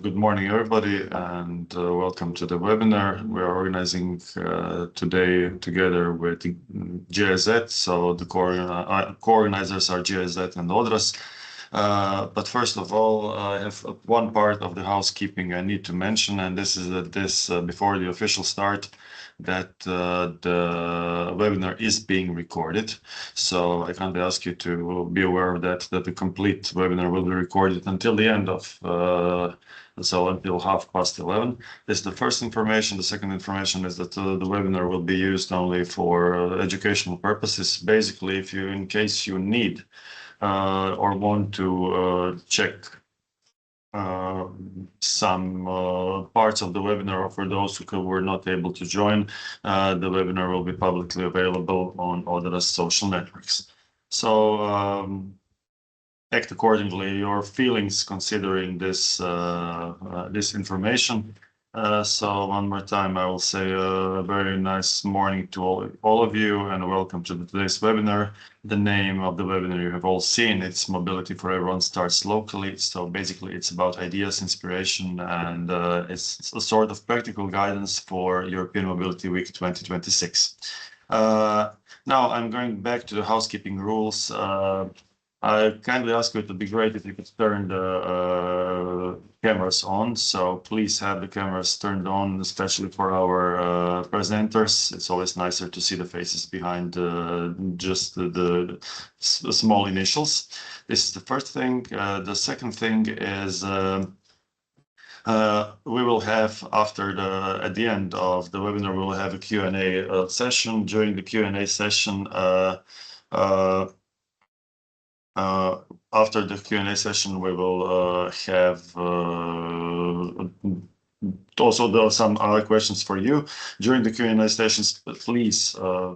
Good morning, everybody, and welcome to the webinar. We are organizing today together with GIZ, so the co-organizers are GIZ and Odras. But first of all, I have one part of the housekeeping I need to mention, and this is that before the official start, that the webinar is being recorded. So I kindly ask you to be aware of that the complete webinar will be recorded until the end of, so until 11:30. This is the first information. The second information is that the webinar will be used only for educational purposes. Basically, if you, in case you need or want to check some parts of the webinar for those who were not able to join, the webinar will be publicly available on other social networks. So act accordingly, your feelings considering this this information. So one more time, I will say a very nice morning to all of you, and welcome to today's webinar. The name of the webinar you have all seen. It's Mobility for Everyone Starts Locally. So basically it's about ideas, inspiration, and it's a sort of practical guidance for European Mobility Week 2026. Now I'm going back to the housekeeping rules. I kindly ask you, it would be great if you could turn the cameras on. So please have the cameras turned on, especially for our presenters. It's always nicer to see the faces behind just the small initials. This is the first thing. The second thing is we will have, at the end of the webinar, we will have a Q&A session. During the Q&A session, after the Q&A session, we will have also some other questions for you. During the Q&A sessions, please we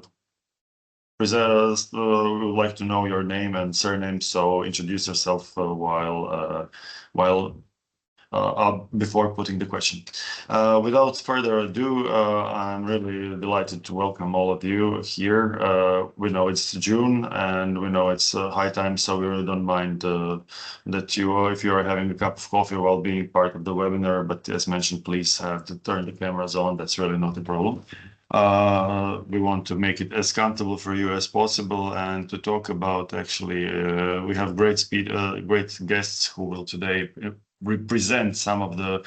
would like to know your name and surname, so introduce yourself before putting the question. Without further ado, I'm really delighted to welcome all of you here. We know it's June and we know it's high time, so we really don't mind that you, if you are having a cup of coffee while being part of the webinar, but as mentioned, please have to turn the cameras on. That's really not a problem. We want to make it as comfortable for you as possible, and to talk about, actually, we have great guests who will today represent some of the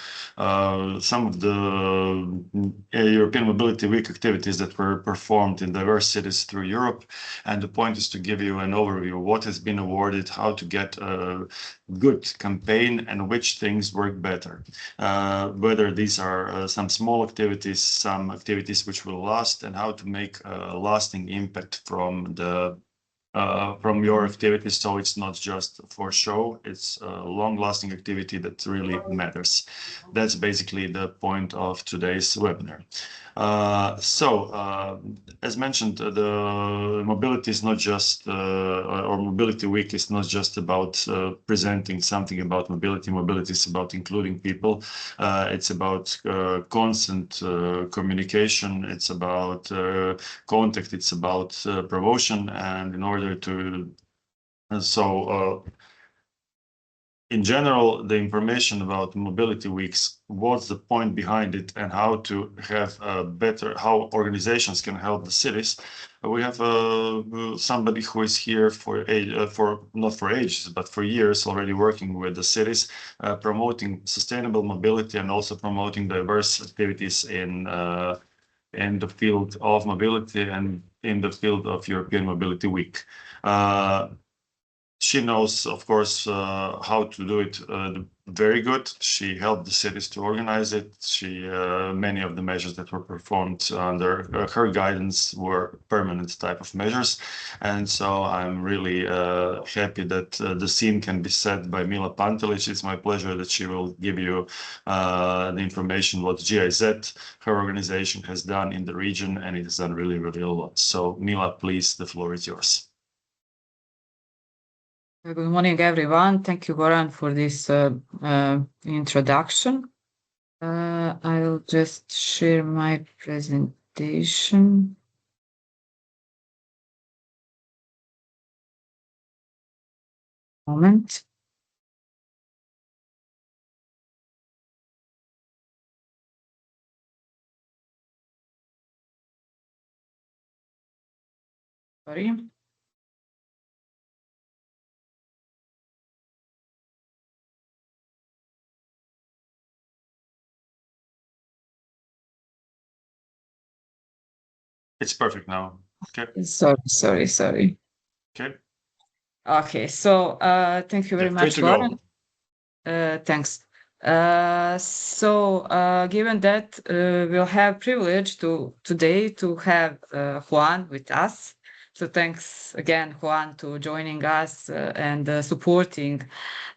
European Mobility Week activities that were performed in diverse cities through Europe. And the point is to give you an overview of what has been awarded, how to get a good campaign, and which things work better. Whether these are some small activities, some activities which will last, and how to make a lasting impact from your activities, so it's not just for show, it's a long-lasting activity that really matters. That's basically the point of today's webinar. As mentioned, the mobility is not just, or Mobility Week is not just about presenting something about mobility. Mobility is about including people. It's about constant communication. It's about contact. It's about promotion. And in order to, in general, the information about Mobility Weeks, what's the point behind it, and how to have how organizations can help the cities. We have somebody who is here not for ages, but for years already working with the cities, promoting sustainable mobility and also promoting diverse activities in the field of mobility and in the field of European Mobility Week. She knows, of course, how to do it very good. She helped the cities to organize it. Many of the measures that were performed under her guidance were permanent type of measures. And so I'm really happy that the scene can be set by Mila Pantelić. It's my pleasure that she will give you the information what GIZ, her organization, has done in the region, and it has done really, really a lot. So Mila, please, the floor is yours. Good morning, everyone. Thank you, Goran, for this introduction. I'll just share my presentation. Moment. Sorry. It's perfect now. Okay. Sorry. Okay. Okay, so thank you very Yeah, free much, to Goran. go. Thanks. Given that we'll have privilege today to have Juan with us. So thanks again, Juan, to joining us and supporting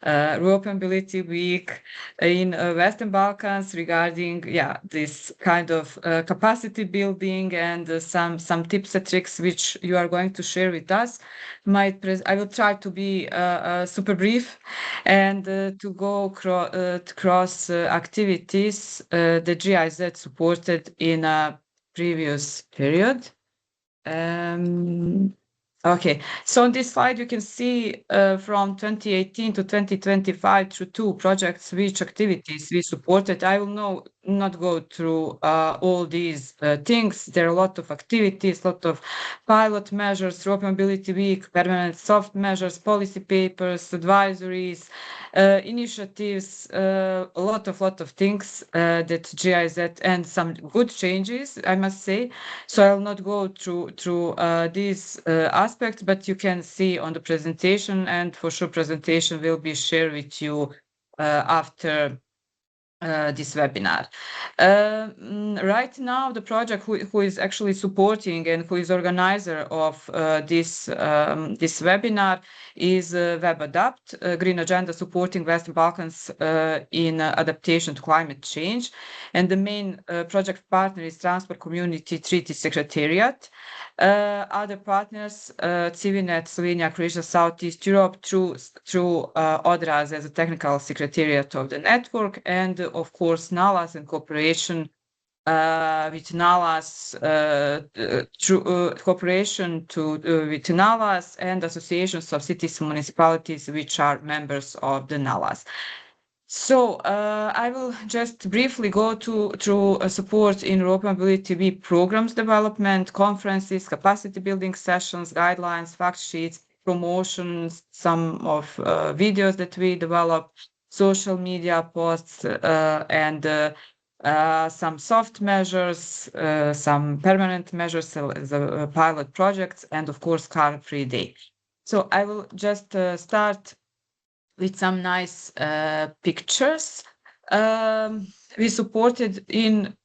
European Mobility Week in Western Balkans regarding this kind of capacity building and some tips and tricks which you are going to share with us. I will try to be super brief and to go across activities the GIZ supported in a previous period. Okay, so on this slide you can see from 2018 to 2025 through 2 projects which activities we supported. I will not go through all these things. There are a lot of activities, a lot of pilot measures, European Mobility Week, permanent soft measures, policy papers, advisories, initiatives, a lot of things that GIZ and some good changes, I must say. So I will not go through these aspects, but you can see on the presentation, and for sure presentation will be shared with you after this webinar. Right now, the project who is actually supporting and who is organizer of this webinar is WebAdapt, Green Agenda Supporting Western Balkans in Adaptation to Climate Change. And the main project partner is Transport Community Treaty Secretariat. Other partners, Civinet, Slovenia, Croatia, Southeast Europe, through Odraz as a technical secretariat of the network, and of course NALAS in cooperation with NALAS, with NALAS and associations of cities and municipalities which are members of the NALAS. So I will just briefly go through support in European Mobility Week programs development, conferences, capacity building sessions, guidelines, fact sheets, promotions, some of videos that we developed, social media posts, and some soft measures, some permanent measures, the pilot projects, and of course car-free day. So I will just start with some nice pictures. We supported in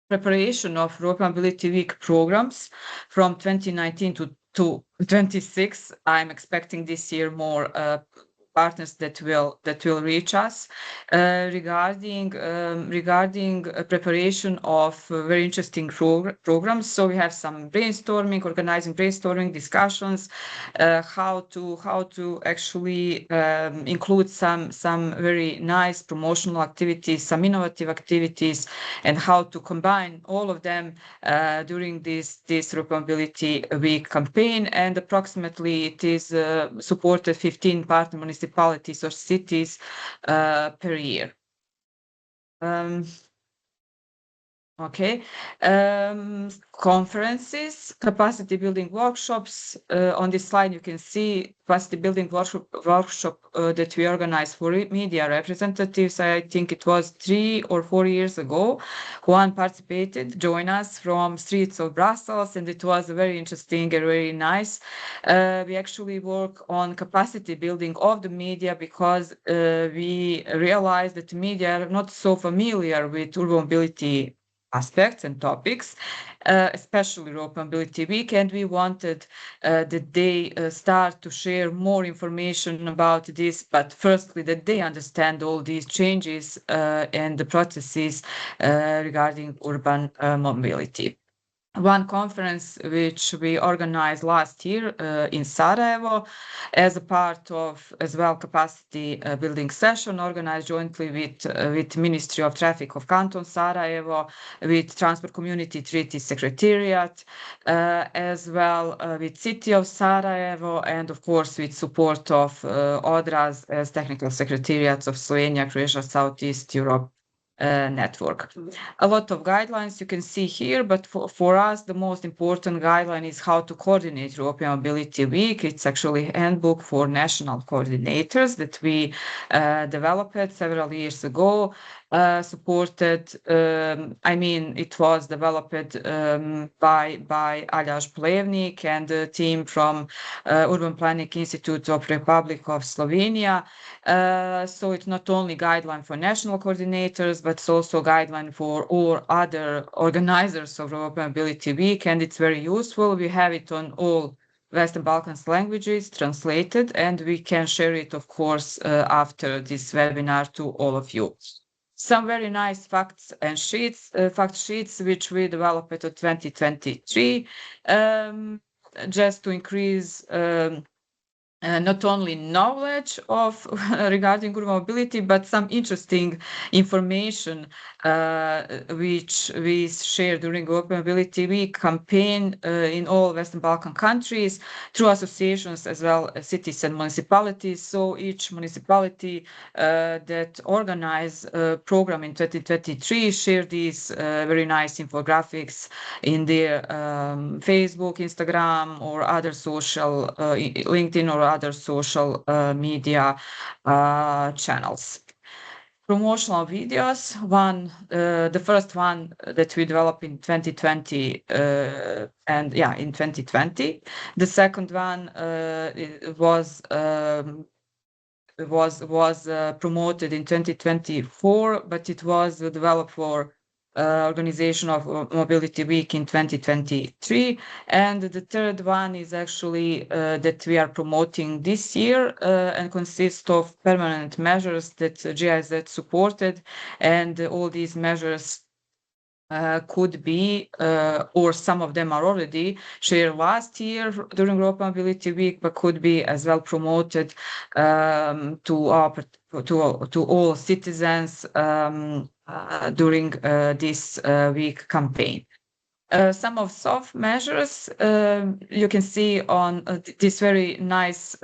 preparation of European Mobility Week programs from 2019 to 26. I'm expecting this year more partners that will reach us regarding preparation of very interesting programs. So we have some organizing brainstorming discussions, how to actually include some very nice promotional activities, some innovative activities, and how to combine all of them during this European Mobility Week campaign. And approximately it is supported 15 partner municipalities or cities per year. Okay. Conferences, capacity building workshops. On this slide, you can see capacity building workshop that we organized for media representatives. I think it was 3 or 4 years ago. Juan participated, joined us from streets of Brussels, and it was very interesting and very nice. We actually work on capacity building of the media because we realized that media are not so familiar with urban mobility aspects and topics, especially European Mobility Week, and we wanted that they start to share more information about this, but firstly that they understand all these changes and the processes regarding urban mobility. One conference which we organized last year in Sarajevo as a part of as well capacity building session organized jointly with Ministry of Traffic of Canton Sarajevo, with Transport Community Treaty Secretariat, as well with City of Sarajevo, and of course with support of Odraz as Technical Secretariats of Slovenia, Croatia, Southeast Europe, network. A lot of guidelines you can see here, but for us, the most important guideline is how to coordinate European Mobility Week. It's actually a handbook for national coordinators that we developed several years ago. Supported, it was developed by Aljaž Plevnik and a team from Urban Planning Institute of Republic of Slovenia. So it's not only guideline for national coordinators, but it's also guideline for all other organizers of European Mobility Week, and it's very useful. We have it on all Western Balkans languages translated, and we can share it, of course, after this webinar to all of you. Some very nice facts and fact sheets, which we developed in 2023, just to increase not only knowledge of regarding urban mobility, but some interesting information which we share during Urban Mobility Week campaign in all Western Balkan countries through associations as well as cities and municipalities. So each municipality that organize a program in 2023 share these very nice infographics in their Facebook, Instagram, or other social, LinkedIn or other social media channels. Promotional videos, the first one that we developed in 2020, in 2020. The second one was promoted in 2024, but it was developed for organization of Mobility Week in 2023. And the third one is actually that we are promoting this year and consists of permanent measures that GIZ supported. And all these measures could be, or some of them are already shared last year during European Mobility Week, but could be as well promoted to all citizens during this week campaign. Some of soft measures you can see on this very nice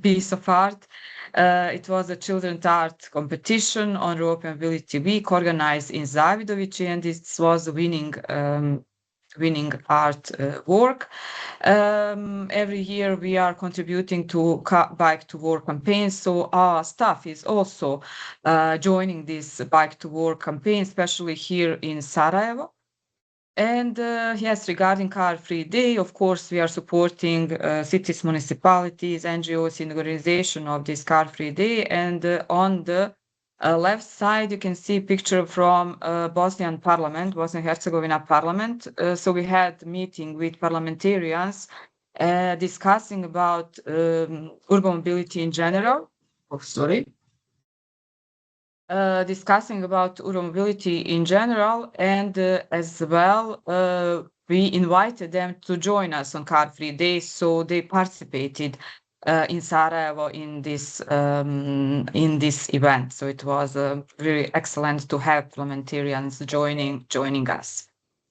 piece of art. It was a children's art competition on European Mobility Week organized in Zavidovići, and this was winning art work. Every year we are contributing to Bike to Work campaign, so our staff is also joining this Bike to Work campaign, especially here in Sarajevo. And yes, regarding Car Free Day, of course, we are supporting cities, municipalities, NGOs in the organization of this Car Free Day. And on the left side, you can see a picture from Bosnian Parliament, Bosnia and Herzegovina Parliament. So we had a meeting with parliamentarians discussing about urban mobility in general. Discussing about urban mobility in general, and as well we invited them to join us on Car Free Day, so they participated in Sarajevo in this event. So it was really excellent to have parliamentarians joining us.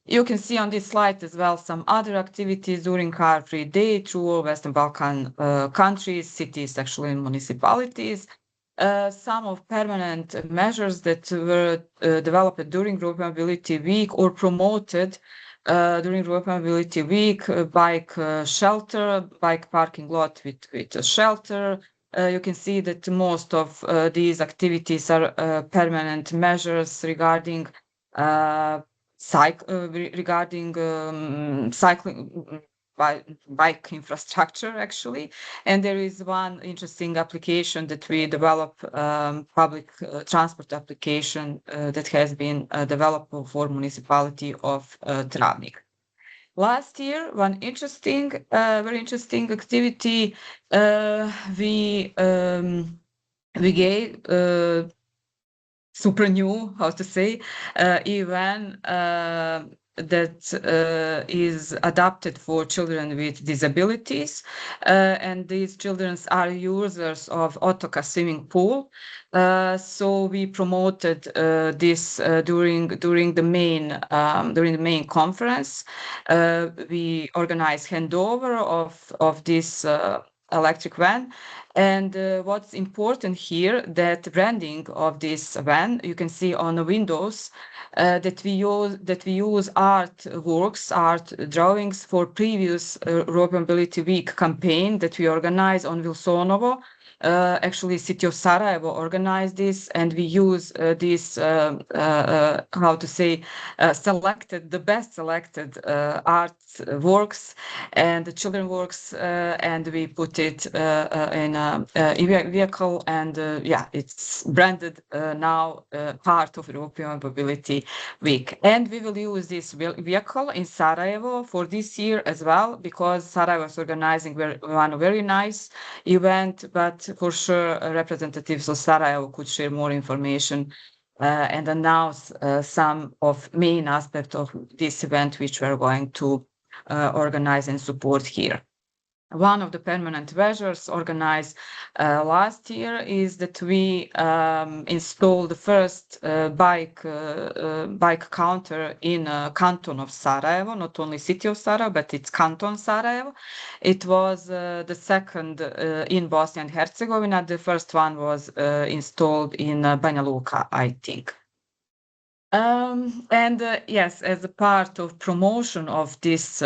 You can see on this slide as well some other activities during Car Free Day through all Western Balkan countries, cities, actually, and municipalities. Some of permanent measures that were developed during European Mobility Week or promoted during European Mobility Week: bike shelter, bike parking lot with a shelter. You can see that most of these activities are permanent measures regarding cycling. Bike infrastructure, actually. And there is one interesting application that we develop, public transport application that has been developed for municipality of Travnik. Last year, one very interesting activity we gave super new, how to say, event that is adapted for children with disabilities, and these children are users of Otoka swimming pool. So we promoted this during the main conference. We organized handover of this electric van. And what's important here, that branding of this van, you can see on the windows that we use artworks, art drawings for previous Road Mobility Week campaign that we organized on Wilsonovo. Actually, City of Sarajevo organized this, and we use this, how to say, the best selected art works and the children works, and we put it in a vehicle, and yeah, it's branded now part of European Mobility Week. And we will use this vehicle in Sarajevo for this year as well, because Sarajevo is organizing one very nice event, but for sure representatives of Sarajevo could share more information and announce some of main aspects of this event which we are going to organize and support here. One of the permanent measures organized last year is that we installed the first bike counter in Canton of Sarajevo, not only City of Sarajevo, but it's Canton Sarajevo. It was the second in Bosnia and Herzegovina. The first one was installed in Banja Luka, I think. And yes, as a part of promotion of this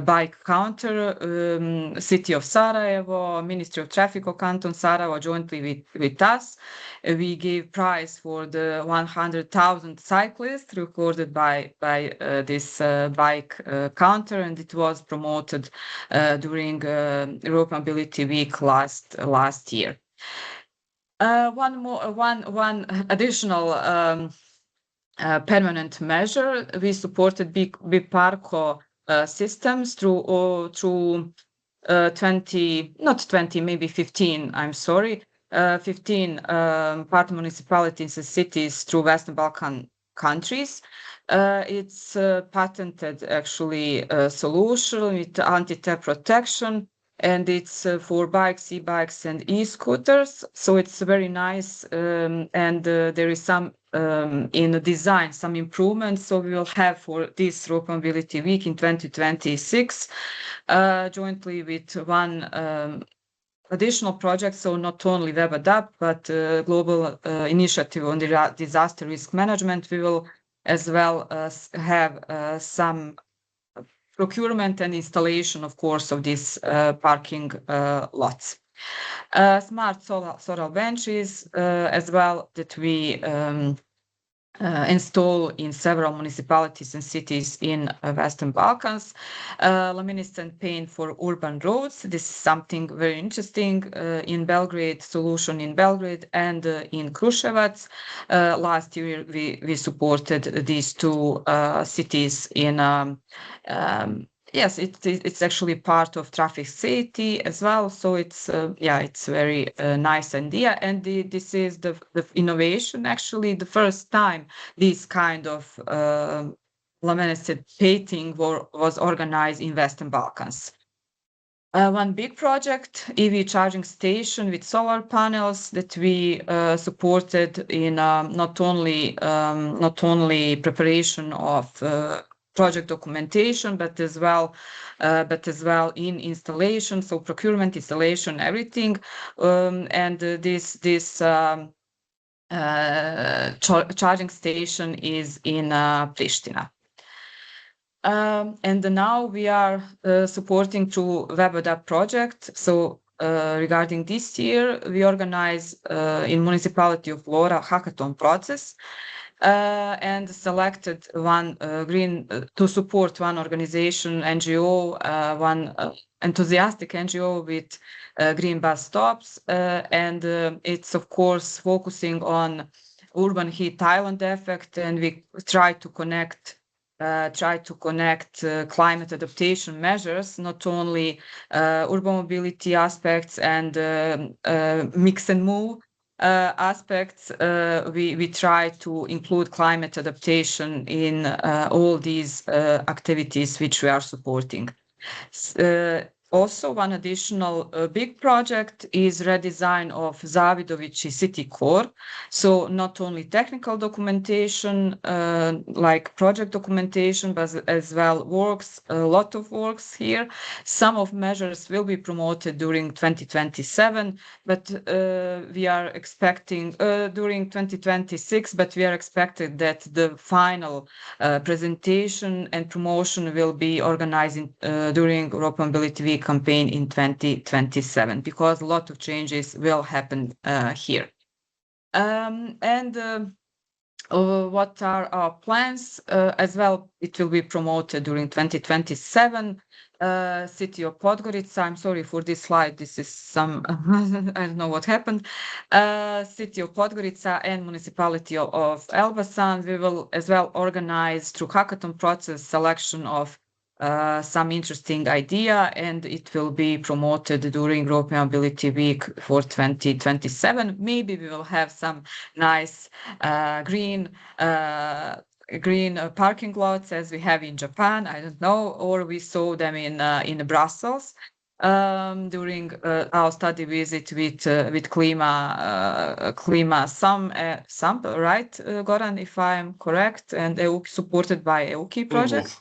bike counter, City of Sarajevo, Ministry of Traffic of Canton Sarajevo, jointly with us, we gave prize for the 100,000 cyclists recorded by this bike counter, and it was promoted during Road Mobility Week last year. One additional permanent measure, we supported Biparco systems through 15 part municipalities and cities through Western Balkan countries. It's a patented actually solution with anti-theft protection, and it's for bikes, e-bikes, and e-scooters. So it's very nice, and there is some in the design, some improvements. So we will have for this Road Mobility Week in 2026, jointly with one additional project. So not only Web Adapt, but global initiative on the disaster risk management. We will as well have some procurement and installation, of course, of these parking lots. Smart solar benches as well that we install in several municipalities and cities in Western Balkans. Luminescent paint for urban roads. This is something very interesting in Belgrade, solution in Belgrade and in Kruševac. Last year we supported these two cities in yes, it's actually part of traffic safety as well. So it's it's very nice idea, and this is the innovation. Actually, the first time this kind of luminescent painting was organized in Western Balkans. One big project, EV charging station with solar panels that we supported in not only preparation of project documentation, but as well in installation, so procurement, installation, everything, and this charging station is in Pristina. And now we are supporting through Web Adapt project. So regarding this year, we organize in municipality of Lora hackathon process. And selected one to support one organization, NGO, one enthusiastic NGO with green bus stops, and it's of course focusing on urban heat island effect, and we try to connect climate adaptation measures, not only urban mobility aspects and mix and move aspects. We try to include climate adaptation in all these activities which we are supporting. Also, one additional big project is redesign of Zavidovići city core. So not only technical documentation, like project documentation, but as well works, a lot of works here. Some of measures will be promoted during 2027, but we are expecting during 2026, but we are expected that the final presentation and promotion will be organized during European Mobility Week campaign in 2027, because a lot of changes will happen here. What are our plans? As well, it will be promoted during 2027. City of Podgorica, I'm sorry for this slide, this is some, I don't know what happened. City of Podgorica and Municipality of Elbasan, we will as well organize through hackathon process selection of some interesting idea, and it will be promoted during European Mobility Week for 2027. Maybe we will have some nice green parking lots as we have in Japan, I don't know, or we saw them in Brussels during our study visit with Klima Samp, right, Goran, if I'm correct, and supported by EUKI project.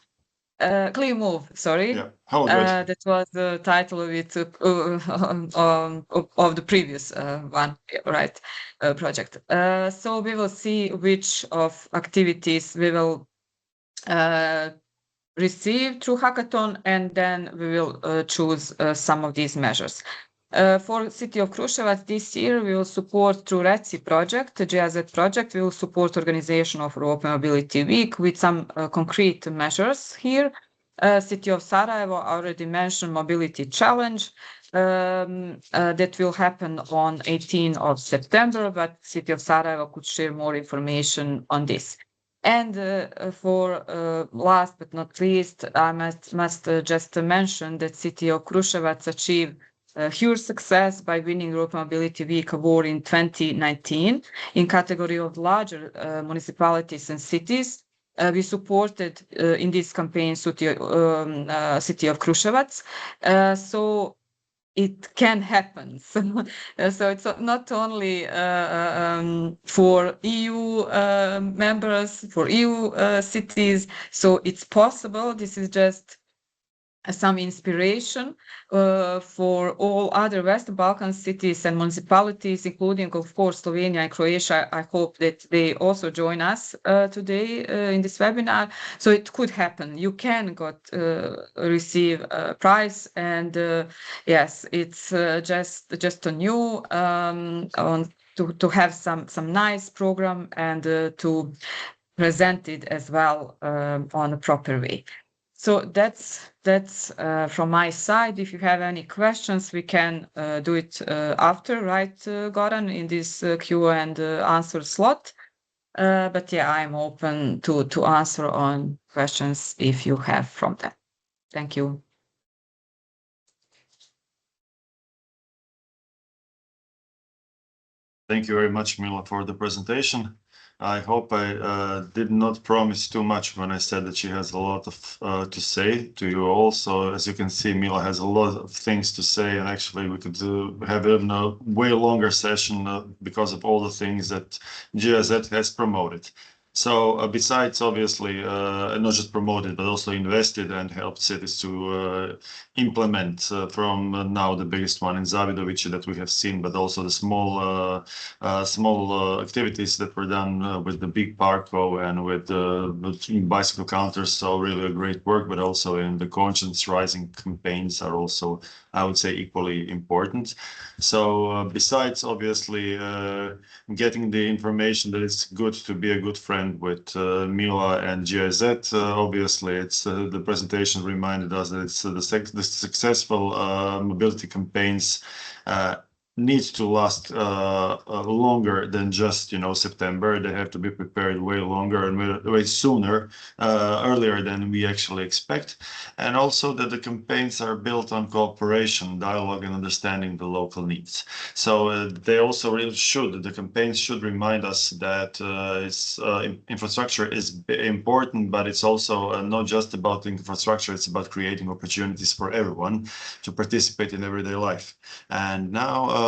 Clean Move, sorry. Yeah. How good. That was the title of it of the previous one, right? Project. So we will see which of activities we will receive through hackathon, and then we will choose some of these measures. For City of Kruševac this year, we will support through RECI project, the GIZ project, we will support organization of European Mobility Week with some concrete measures here. City of Sarajevo, I already mentioned Mobility Challenge, that will happen on 18th of September, but City of Sarajevo could share more information on this. And for last but not least, I must just mention that City of Kruševac achieved huge success by winning European Mobility Week award in 2019 in category of larger municipalities and cities. We supported in this campaign City of Kruševac, so it can happen. So it's not only for EU members, for EU cities, so it's possible. This is just some inspiration for all other Western Balkan cities and municipalities, including, of course, Slovenia and Croatia. I hope that they also join us today in this webinar. So it could happen. You can receive a prize, and yes, it's just a new to have some nice program and to present it as well on a proper way. So that's from my side. If you have any questions, we can do it after, right, Goran, in this Q and answer slot. But yeah, I'm open to answer on questions if you have from them. Thank you. Thank you very much, Mila, for the presentation. I hope I did not promise too much when I said that she has a lot of to say to you all. So as you can see, Mila has a lot of things to say, and actually we could have even a way longer session because of all the things that GIZ has promoted. So besides, obviously, not just promoted, but also invested and helped cities to implement from now the biggest one in Zavidovići that we have seen, but also the small activities that were done with the big Parko and with the bicycle counters. So really a great work, but also in the conscience rising campaigns are also, I would say, equally important. So besides, obviously, getting the information that it's good to be a good friend with Mila and GIZ, obviously, it's the presentation reminded us that it's the successful mobility campaigns needs to last longer than just, September. They have to be prepared way longer and way sooner, earlier than we actually expect. And also that the campaigns are built on cooperation, dialogue, and understanding the local needs. So they also really the campaigns should remind us that infrastructure is important, but it's also not just about infrastructure, it's about creating opportunities for everyone to participate in everyday life. And now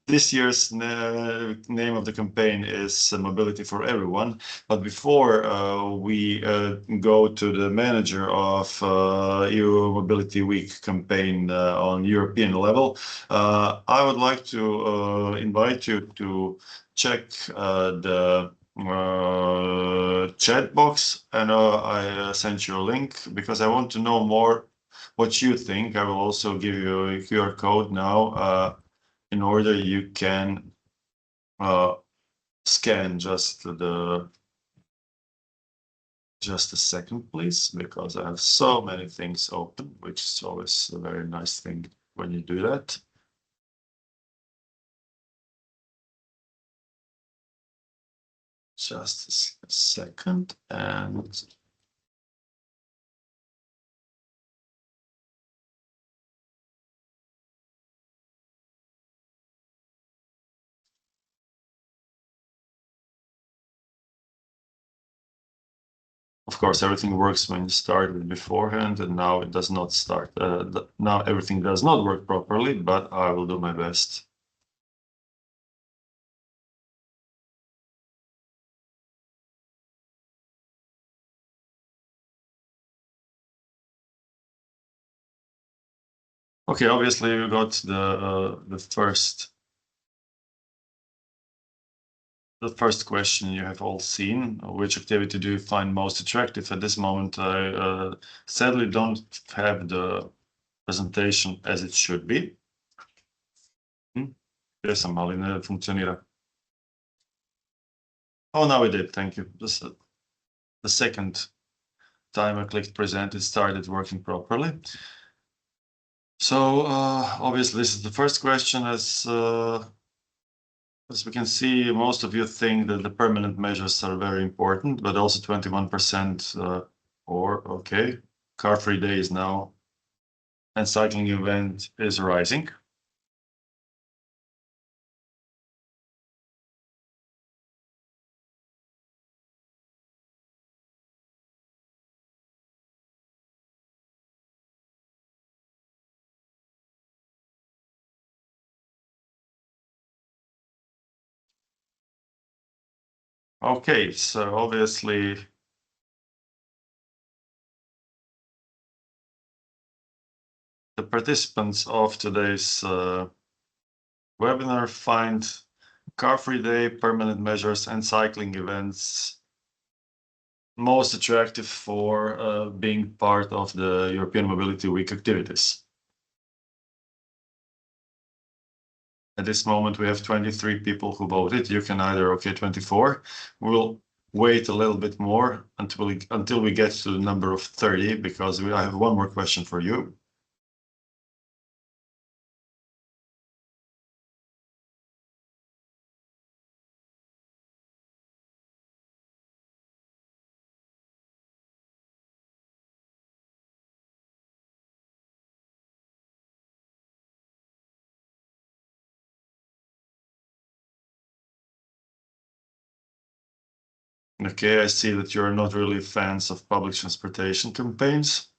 this year's name of the campaign is Mobility for Everyone. But before we go to the manager of EU Mobility Week campaign on European level, I would like to invite you to check the chat box, and I sent you a link because I want to know more what you think. I will also give you a QR code now in order you can scan just a second, please, because I have so many things open, which is always a very nice thing when you do that. Just a second, and of course, everything works when you started beforehand, and now it does not start. Now everything does not work properly, but I will do my best. Okay, obviously we got the first question you have all seen. Which activity do you find most attractive? At this moment, I sadly don't have the presentation as it should be. Jesam, ali ne funkcionira. Oh, now it did. Thank you. The second time I clicked present, it started working properly. So obviously this is the first question. As we can see, most of you think that the permanent measures are very important, but also 21% okay, car-free days now, and cycling event is rising. Okay, so obviously the participants of today's webinar find car-free day, permanent measures, and cycling events most attractive for being part of the European Mobility Week activities. At this moment, we have 23 people who voted. You can either, 24. We'll wait a little bit more until we get to the number of 30, because I have one more question for you. Okay, I see that you're not really fans of public transportation campaigns.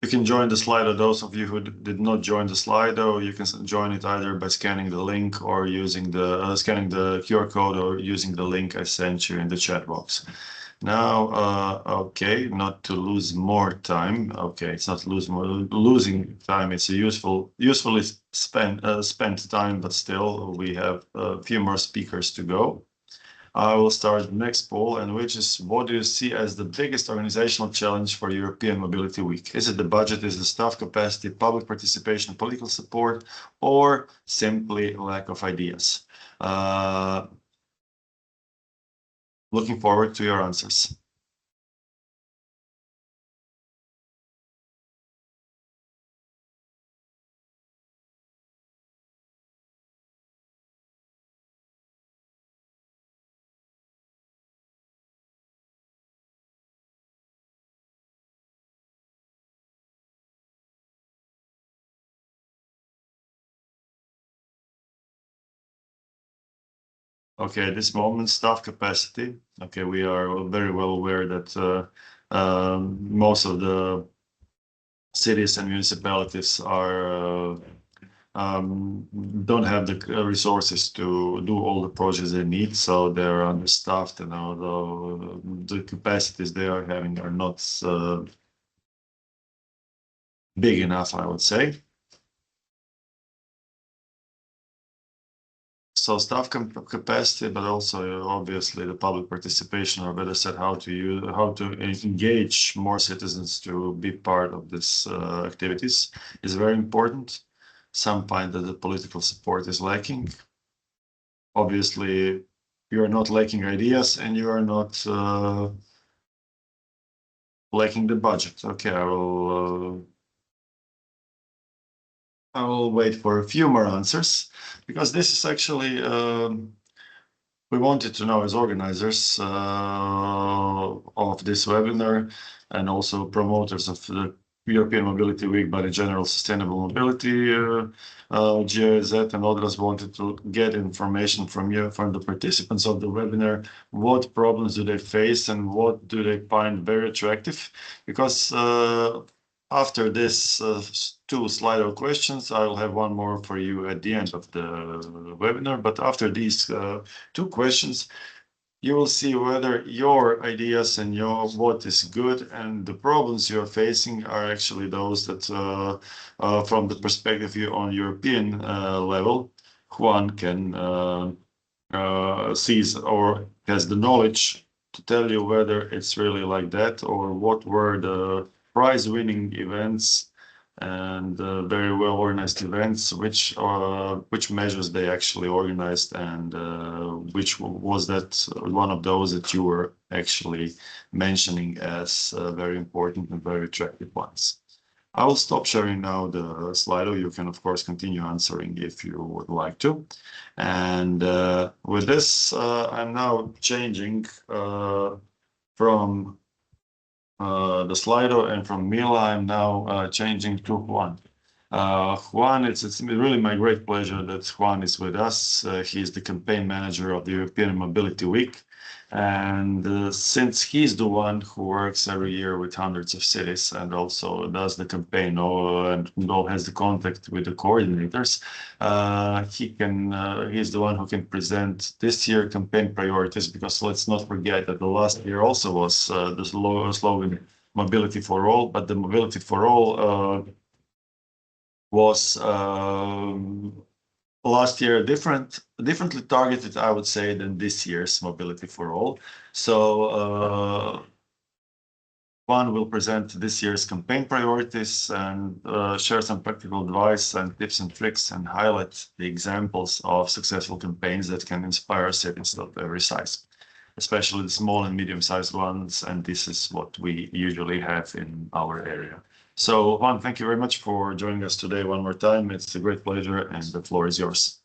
You can join the Slido. Those of you who did not join the Slido, you can join it either by scanning the link or using the scanning the QR code, or using the link I sent you in the chat box. Now, okay, not to lose more time. Okay, it's not losing time. It's a usefully spent time, but still we have a few more speakers to go. I will start the next poll, and which is, what do you see as the biggest organizational challenge for European Mobility Week? Is it the budget, is the staff capacity, public participation, political support, or simply lack of ideas? Looking forward to your answers. Okay, at this moment, staff capacity. Okay, we are very well aware that most of the cities and municipalities are don't have the resources to do all the projects they need, so they're understaffed, and the capacities they are having are not big enough, I would say. So staff capacity, but also obviously the public participation, or better said, how to engage more citizens to be part of this activities is very important. Some find that the political support is lacking. Obviously, you are not lacking ideas, and you are not lacking the budget. Okay, I will wait for a few more answers, because this is actually, we wanted to know as organizers of this webinar and also promoters of the European Mobility Week by the General Sustainable Mobility, GIZ and others wanted to get information from you, from the participants of the webinar, what problems do they face and what do they find very attractive, because after this two Slido questions, I'll have one more for you at the end of the webinar. But after these two questions, you will see whether your ideas and what is good and the problems you're facing are actually those that, from the perspective on European level, Juan can sees or has the knowledge to tell you whether it's really like that, or what were the prize-winning events and very well-organized events, which measures they actually organized, and which was that one of those that you were actually mentioning as very important and very attractive ones. I will stop sharing now the Slido. You can, of course, continue answering if you would like to. And with this, I'm now changing from the Slido, and from Mila, I'm now changing to Juan. Juan, it's really my great pleasure that Juan is with us. He's the campaign manager of the European Mobility Week. And since he's the one who works every year with hundreds of cities and also does the campaign and has the contact with the coordinators, he's the one who can present this year campaign priorities, because let's not forget that the last year also was the slogan Mobility for All, but the Mobility for All was last year differently targeted, I would say, than this year's Mobility for All. So Juan will present this year's campaign priorities and share some practical advice and tips and tricks, and highlight the examples of successful campaigns that can inspire cities of every size, especially the small and medium-sized ones, and this is what we usually have in our area. So, Juan, thank you very much for joining us today one more time. It's a great pleasure, and the floor is yours.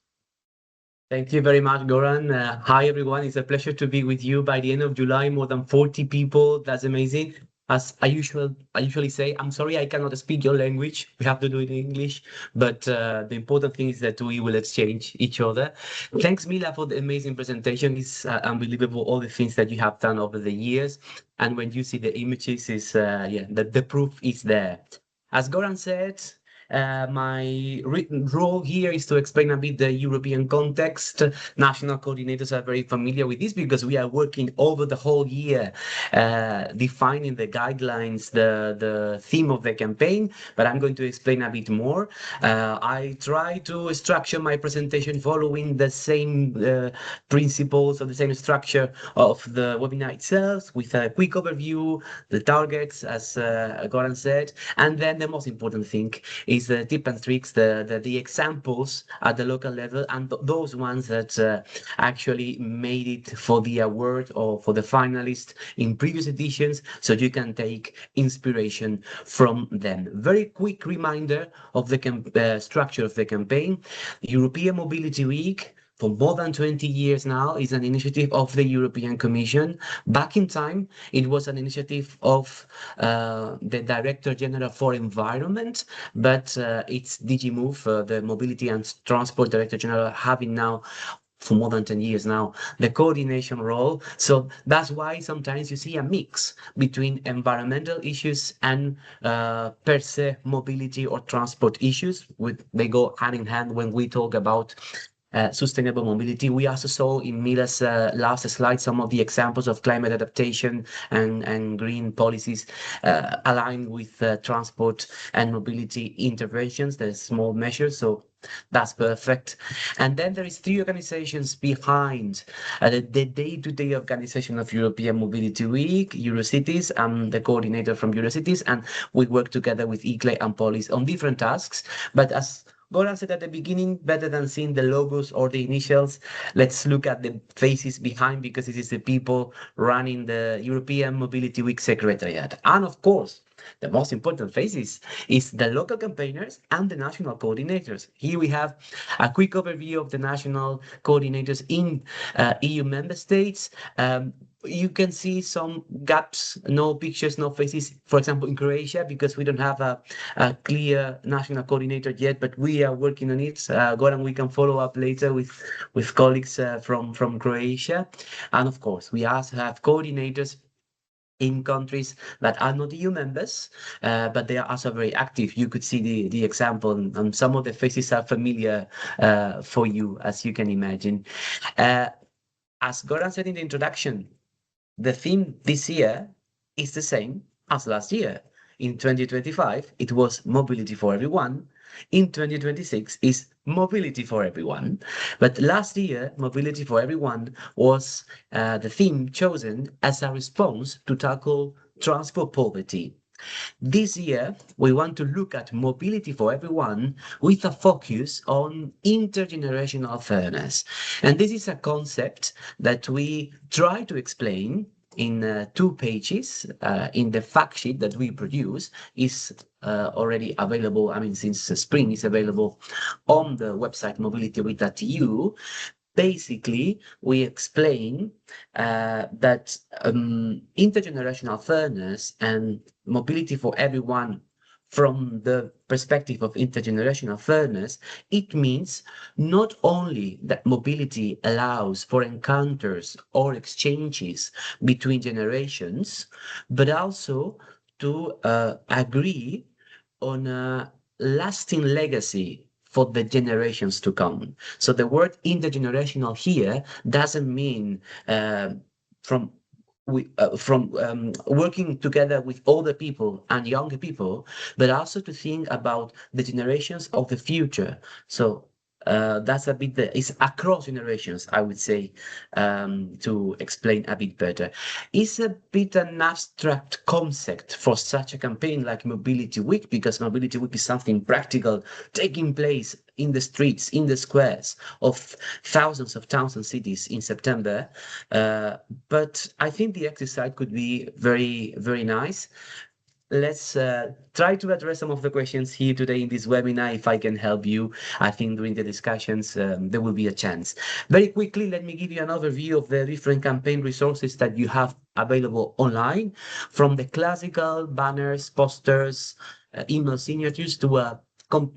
Thank you very much, Goran. Hi, everyone. It's a pleasure to be with you. By the end of July, more than 40 people. That's amazing. As I usually say, I'm sorry I cannot speak your language. We have to do it in English. But the important thing is that we will exchange each other. Thanks, Mila, for the amazing presentation. It's unbelievable, all the things that you have done over the years. And when you see the images, the proof is there. As Goran said, my role here is to explain a bit the European context. National coordinators are very familiar with this because we are working over the whole year, defining the guidelines, the theme of the campaign, but I'm going to explain a bit more. I try to structure my presentation following the same principles or the same structure of the webinar itself, with a quick overview, the targets, as Goran said, and then the most important thing is the tip and tricks, the examples at the local level, and those ones that actually made it for the award or for the finalist in previous editions, so you can take inspiration from them. Very quick reminder of the structure of the campaign. European Mobility Week, for more than 20 years now, is an initiative of the European Commission. Back in time, it was an initiative of the Director General for Environment, but it's DG Move, the Mobility and Transport Director General, having now for more than 10 years now, the coordination role. So that's why sometimes you see a mix between environmental issues and per se mobility or transport issues. They go hand in hand when we talk about sustainable mobility. We also saw in Mila's last slide some of the examples of climate adaptation and green policies aligned with transport and mobility interventions, the small measures. So that's perfect. And then there is 3 organizations behind the day-to-day organization of European Mobility Week, Eurocities. I'm the coordinator from Eurocities, and we work together with ICLE and Polis on different tasks. But as Goran said at the beginning, better than seeing the logos or the initials, let's look at the faces behind, because this is the people running the European Mobility Week Secretariat. And of course, the most important faces is the local campaigners and the national coordinators. Here we have a quick overview of the national coordinators in EU member states. You can see some gaps, no pictures, no faces, for example, in Croatia, because we don't have a clear national coordinator yet, but we are working on it. Goran, we can follow up later with colleagues from Croatia. And of course, we also have coordinators in countries that are not EU members, but they are also very active. You could see the example, and some of the faces are familiar for you, as you can imagine. As Goran said in the introduction, the theme this year is the same as last year. In 2025, it was mobility for everyone. In 2026 is mobility for everyone. But last year, mobility for everyone was the theme chosen as a response to tackle transport poverty. This year, we want to look at mobility for everyone with a focus on intergenerational fairness. And this is a concept that we try to explain in 2 pages in the fact sheet that we produce. Is already available, I mean, since spring is available on the website mobilityweek.eu. Basically, we explain that intergenerational fairness and mobility for everyone from the perspective of intergenerational fairness, it means not only that mobility allows for encounters or exchanges between generations, but also to agree on a lasting legacy for the generations to come. So the word intergenerational here doesn't mean from working together with older people and younger people, but also to think about the generations of the future. So that's a bit, it's across generations, I would say, to explain a bit better. It's a bit an abstract concept for such a campaign like Mobility Week, because Mobility Week is something practical taking place in the streets, in the squares of thousands of towns and cities in September. But I think the exercise could be very, very nice. Let's try to address some of the questions here today in this webinar. If I can help you, I think during the discussions, there will be a chance. Very quickly, let me give you an overview of the different campaign resources that you have available online, from the classical banners, posters, email signatures, to a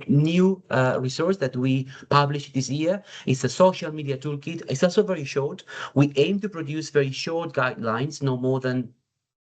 new resource that we published this year. It's a social media toolkit. It's also very short. We aim to produce very short guidelines, no more than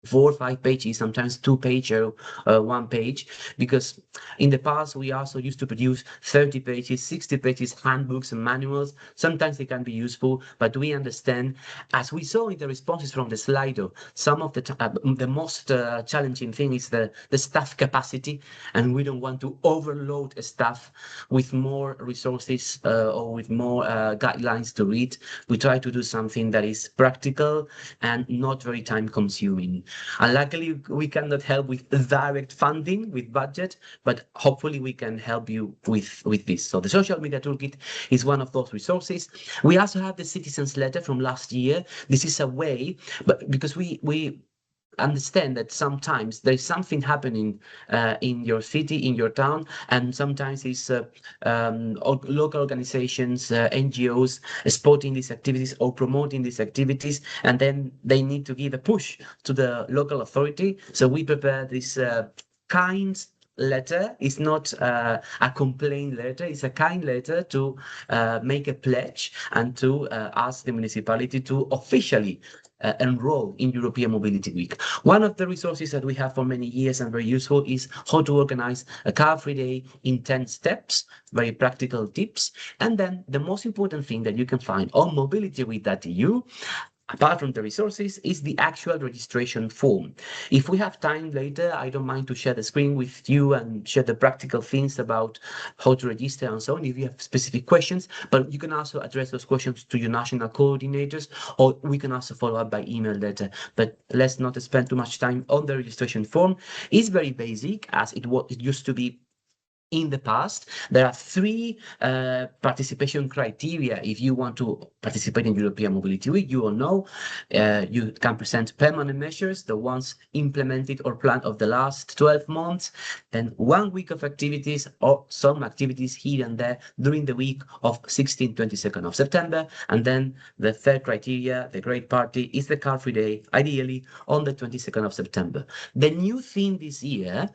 4 or 5 pages, sometimes 2 pages or 1 page, because in the past we also used to produce 30 pages, 60 pages handbooks and manuals. Sometimes they can be useful, but we understand, as we saw in the responses from the Slido, some of the most challenging thing is the staff capacity, and we don't want to overload staff with more resources or with more guidelines to read. We try to do something that is practical and not very time consuming. And luckily, we cannot help with direct funding, with budget, but hopefully we can help you with this. So the social media toolkit is one of those resources. We also have the citizens letter from last year. This is a way, but because we understand that sometimes there's something happening in your city, in your town, and sometimes it's local organizations, NGOs spotting these activities or promoting these activities, and then they need to give a push to the local authority. So we prepare this kind letter. It's not a complaint letter, it's a kind letter to make a pledge and to ask the municipality to officially enroll in European Mobility Week. One of the resources that we have for many years and very useful is how to organize a car-free day in 10 steps, very practical tips. And then the most important thing that you can find on mobilityweek.eu, apart from the resources, is the actual registration form. If we have time later, I don't mind to share the screen with you and share the practical things about how to register and so on, if you have specific questions, but you can also address those questions to your national coordinators, or we can also follow up by email later. But let's not spend too much time on the registration form. It's very basic, as it used to be in the past. There are 3 participation criteria if you want to participate in European Mobility Week. You all know you can present permanent measures, the ones implemented or planned of the last 12 months, then 1 week of activities or some activities here and there during the week of 16th, 22nd of September. And then the 3rd criteria, the great party, is the car-free day, ideally on the 22nd of September. The new thing this year,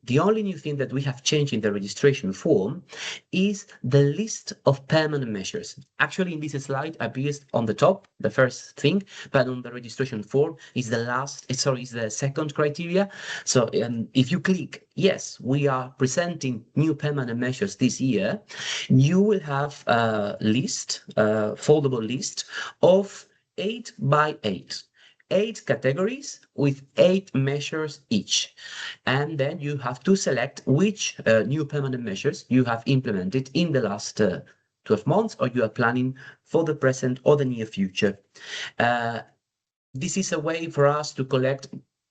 the only new thing that we have changed in the registration form is the list of permanent measures. Actually, in this slide appears on the top, the first thing, but on the registration form is the is the 2nd criteria. So if you click, yes, we are presenting new permanent measures this year, you will have a list, a foldable list of 8 by 8. 8 categories with 8 measures each. And then you have to select which new permanent measures you have implemented in the last 12 months, or you are planning for the present or the near future. This is a way for us to collect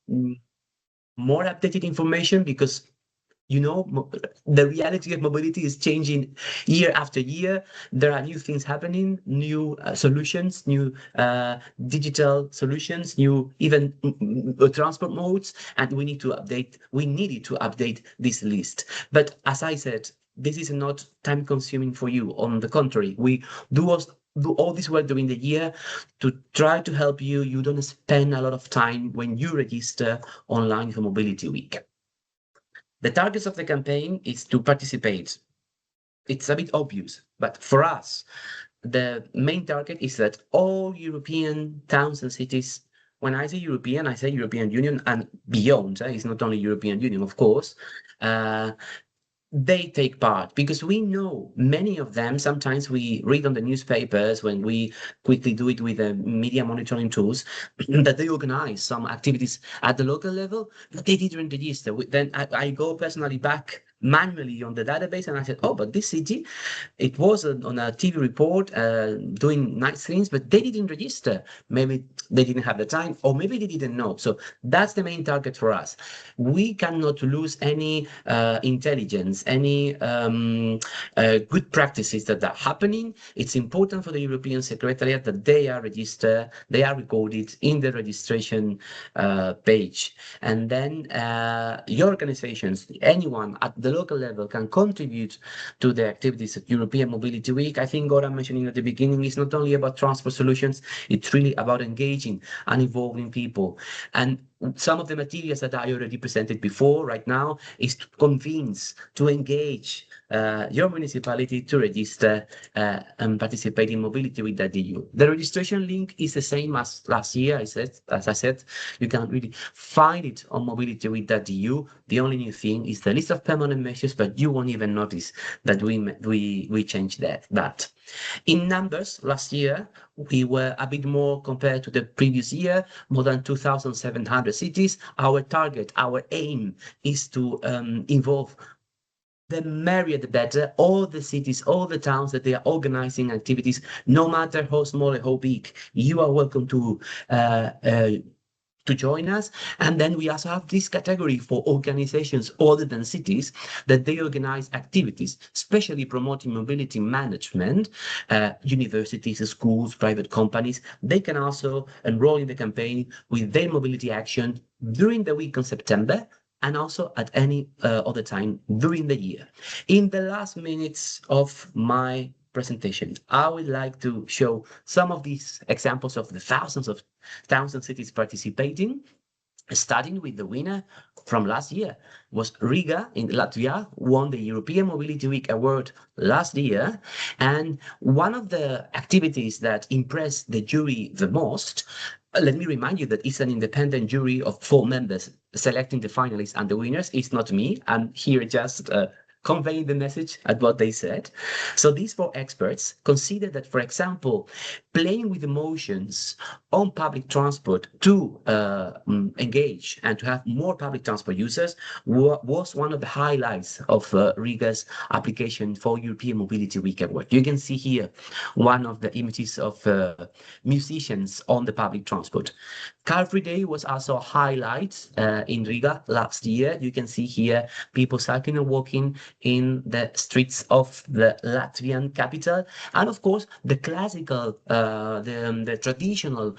more updated information, because you know, the reality of mobility is changing year after year. There are new things happening, new solutions, new digital solutions, new even transport modes, and we needed to update this list. But as I said, this is not time consuming for you. On the contrary, we do all this work during the year to try to help you. You don't spend a lot of time when you register online for Mobility Week. The targets of the campaign is to participate. It's a bit obvious, but for us, the main target is that all European towns and cities, when I say European, I say European Union and beyond. It's not only European Union, of course. They take part, because we know many of them, sometimes we read on the newspapers when we quickly do it with the media monitoring tools, that they organize some activities at the local level, but they didn't register. Then I go personally back manually on the database and I said, oh, but this city, it was on a TV report doing night streams, but they didn't register. Maybe they didn't have the time, or maybe they didn't know. So that's the main target for us. We cannot lose any intelligence, any good practices that are happening. It's important for the European Secretariat that they are registered, they are recorded in the registration page. And then your organizations, anyone at the local level, can contribute to the activities at European Mobility Week. I think Goran mentioning at the beginning, it's not only about transport solutions, it's really about engaging and involving people. And some of the materials that I already presented before right now is to convince, to engage your municipality to register and participate in Mobility Week.eu. The registration link is the same as last year. As I said, you can really find it on Mobility Week.eu. The only new thing is the list of permanent measures, but you won't even notice that we changed that. In numbers, last year, we were a bit more compared to the previous year, more than 2,700 cities. Our target, our aim is to involve the merrier the better, all the cities, all the towns that they are organizing activities, no matter how small or how big. You are welcome to to join us. And then we also have this category for organizations other than cities that they organize activities, especially promoting mobility management, universities, schools, private companies. They can also enroll in the campaign with their mobility action during the week of September and also at any other time during the year. In the last minutes of my presentation, I would like to show some of these examples of the thousands of towns and cities participating, starting with the winner from last year. Was Riga in Latvia, won the European Mobility Week Award last year. And one of the activities that impressed the jury the most, let me remind you that it's an independent jury of 4 members selecting the finalists and the winners. It's not me. I'm here just conveying the message at what they said. So these 4 experts consider that, for example, playing with emotions on public transport to engage and to have more public transport users was one of the highlights of Riga's application for European Mobility Week Award. You can see here one of the images of musicians on the public transport. Car Free Day was also a highlight in Riga last year. You can see here people cycling and walking in the streets of the Latvian capital. And of course, the classical, the traditional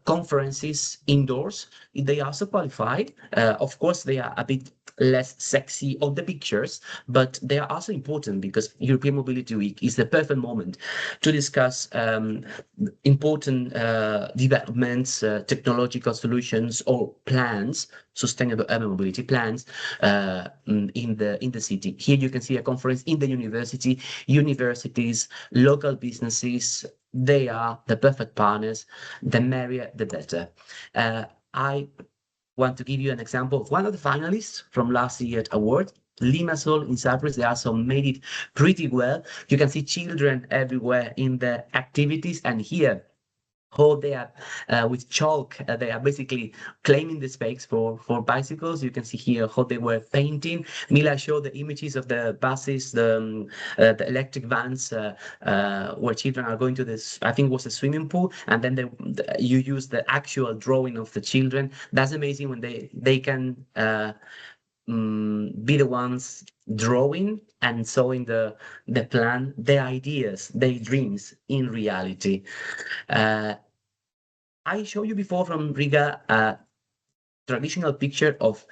conferences indoors, they also qualified. Of course, they are a bit less sexy on the pictures, but they are also important because European Mobility Week is the perfect moment to discuss important developments, technological solutions or plans, sustainable urban mobility plans in the city. Here you can see a conference in the universities, local businesses. They are the perfect partners. The merrier, the better. I want to give you an example of one of the finalists from last year's award, Limassol in Cyprus. They also made it pretty well. You can see children everywhere in the activities, and here how they are with chalk, they are basically claiming the space for bicycles. You can see here how they were painting. Mila showed the images of the buses, the electric vans where children are going to this, I think it was a swimming pool, and then you use the actual drawing of the children. That's amazing when they can be the ones drawing and showing the plan, their ideas, their dreams in reality. I showed you before from Riga a traditional picture of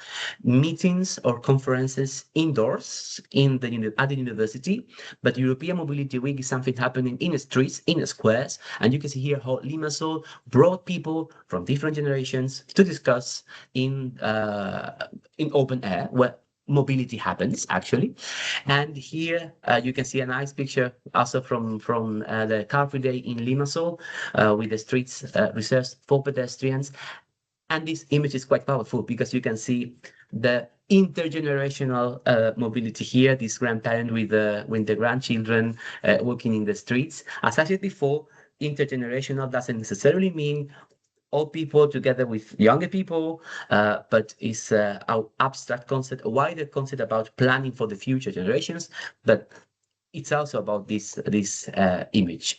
meetings or conferences indoors at the university, but European Mobility Week is something happening in the streets, in the squares, and you can see here how Limassol brought people from different generations to discuss in open air where mobility happens actually. And here you can see a nice picture also from the Car Free Day in Limassol with the streets reserved for pedestrians. And this image is quite powerful because you can see the intergenerational mobility here, this grandparent with the grandchildren walking in the streets. As I said before, intergenerational doesn't necessarily mean old people together with younger people, but it's our abstract concept, a wider concept about planning for the future generations, but it's also about this image.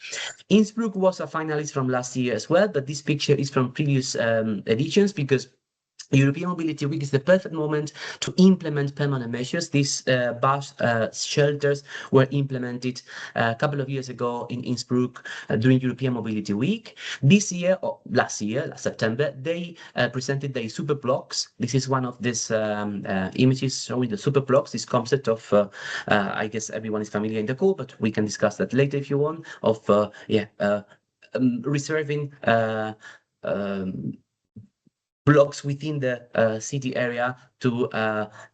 Innsbruck was a finalist from last year as well, but this picture is from previous editions because European Mobility Week is the perfect moment to implement permanent measures. These bus shelters were implemented a couple of years ago in Innsbruck during European Mobility Week. This year, or last September, they presented the super blocks. This is one of these images showing the super blocks, this concept of, I guess everyone is familiar in the call, but we can discuss that later if you want, of reserving blocks within the city area to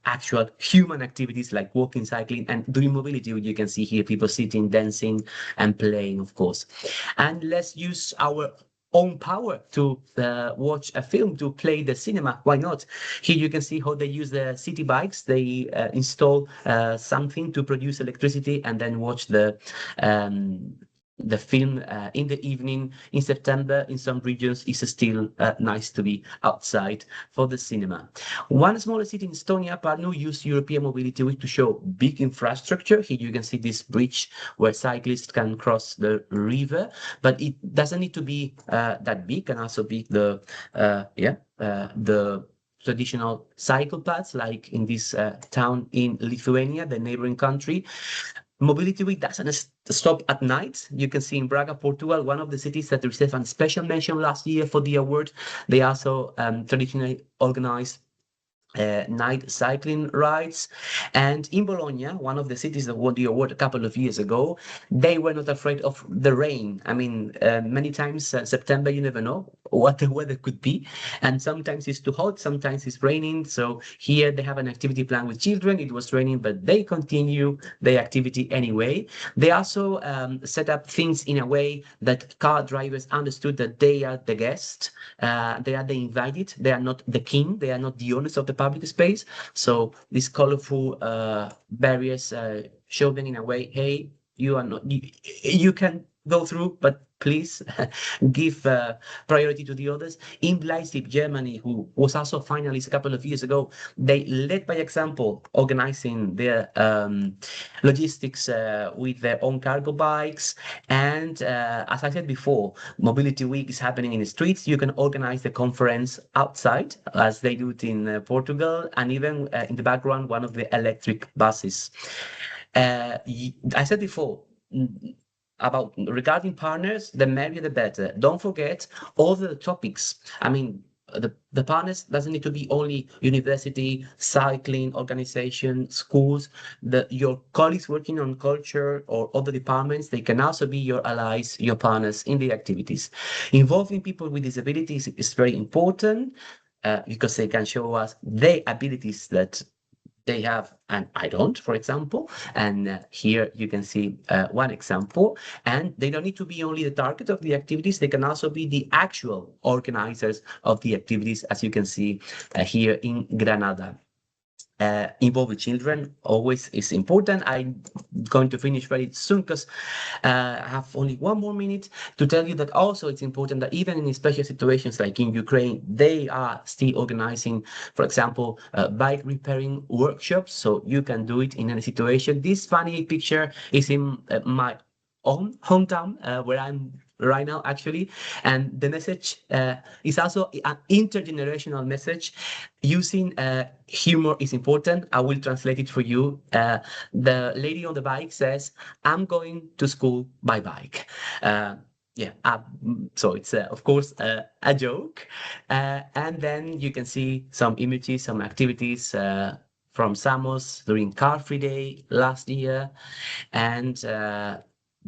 actual human activities like walking, cycling, and doing mobility. You can see here people sitting, dancing, and playing, of course. And let's use our own power to watch a film, to play the cinema. Why not? Here you can see how they use the city bikes. They install something to produce electricity and then watch the the film in the evening in September. In some regions, it's still nice to be outside for the cinema. One smaller city in Estonia, Pärnu, used European Mobility Week to show big infrastructure. Here you can see this bridge where cyclists can cross the river, but it doesn't need to be that big. Can also be the traditional cycle paths, like in this town in Lithuania, the neighboring country. Mobility Week doesn't stop at night. You can see in Braga, Portugal, one of the cities that received a special mention last year for the award. They also traditionally organize night cycling rides. And in Bologna, one of the cities that won the award a couple of years ago, they were not afraid of the rain. I mean, many times September, you never know what the weather could be. And sometimes it's too hot, sometimes it's raining. So here they have an activity plan with children. It was raining, but they continue their activity anyway. They also set up things in a way that car drivers understood that they are the guest. They are the invited. They are not the king. They are not the owners of the public space. So these colorful barriers show them in a way, hey, you are not, you can go through, but please give priority to the others. In Leipzig, Germany, who was also finalist a couple of years ago, they led by example, organizing their logistics with their own cargo bikes. And as I said before, Mobility Week is happening in the streets. You can organize the conference outside, as they do it in Portugal, and even in the background, one of the electric buses. I said before, about regarding partners, the merrier the better. Don't forget all the topics. I mean, the partners doesn't need to be only university, cycling, organization, schools. Your colleagues working on culture or other departments, they can also be your allies, your partners in the activities. Involving people with disabilities is very important because they can show us their abilities that they have and I don't, for example. And here you can see one example. And they don't need to be only the target of the activities. They can also be the actual organizers of the activities, as you can see here in Granada. Involving children always is important. I'm going to finish very soon because I have only one more minute to tell you that also it's important that even in special situations like in Ukraine, they are still organizing, for example, bike repairing workshops. So you can do it in any situation. This funny picture is in my own hometown where I'm right now, actually. And the message is also an intergenerational message. Using humor is important. I will translate it for you. The lady on the bike says, I'm going to school by bike. So it's, of course, a joke. And then you can see some images, some activities from Samos during Car Free Day last year. And